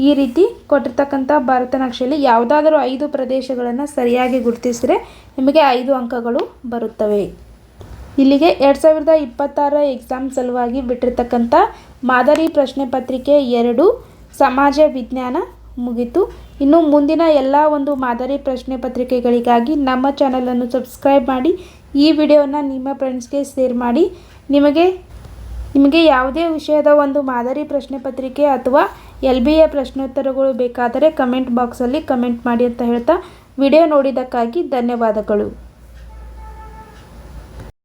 ಈ ರೀತಿ ಕೊಟ್ಟಿರ್ತಕ್ಕಂಥ ಭಾರತ ನಕ್ಷೆಯಲ್ಲಿ ಯಾವುದಾದರೂ 5 ಪ್ರದೇಶಗಳನ್ನು ಸರಿಯಾಗಿ ಗುರುತಿಸಿದರೆ ನಿಮಗೆ 5 ಅಂಕಗಳು ಬರುತ್ತವೆ. ಇಲ್ಲಿಗೆ 2026 ಎಕ್ಸಾಮ್ ಸಲುವಾಗಿ ಬಿಟ್ಟಿರ್ತಕ್ಕಂಥ ಮಾದರಿ ಪ್ರಶ್ನೆ ಪತ್ರಿಕೆ 2 ಸಮಾಜ ವಿಜ್ಞಾನ ಮುಗಿತು. ಇನ್ನು ಮುಂದಿನ ಎಲ್ಲ ಒಂದು ಮಾದರಿ ಪ್ರಶ್ನೆ ಪತ್ರಿಕೆಗಳಿಗಾಗಿ ನಮ್ಮ ಚಾನಲನ್ನು ಸಬ್ಸ್ಕ್ರೈಬ್ ಮಾಡಿ, ಈ ವಿಡಿಯೋನ ನಿಮ್ಮ ಫ್ರೆಂಡ್ಸ್ಗೆ ಶೇರ್ ಮಾಡಿ. ನಿಮಗೆ ಯಾವುದೇ ವಿಷಯದ ಒಂದು ಮಾದರಿ ಪ್ರಶ್ನೆ ಪತ್ರಿಕೆ ಅಥವಾ LBA ಪ್ರಶ್ನೋತ್ತರಗಳು ಬೇಕಾದರೆ ಕಮೆಂಟ್ ಬಾಕ್ಸಲ್ಲಿ ಕಮೆಂಟ್ ಮಾಡಿ ಅಂತ ಹೇಳ್ತಾ, ವಿಡಿಯೋ ನೋಡಿದ್ದಕ್ಕಾಗಿ ಧನ್ಯವಾದಗಳು.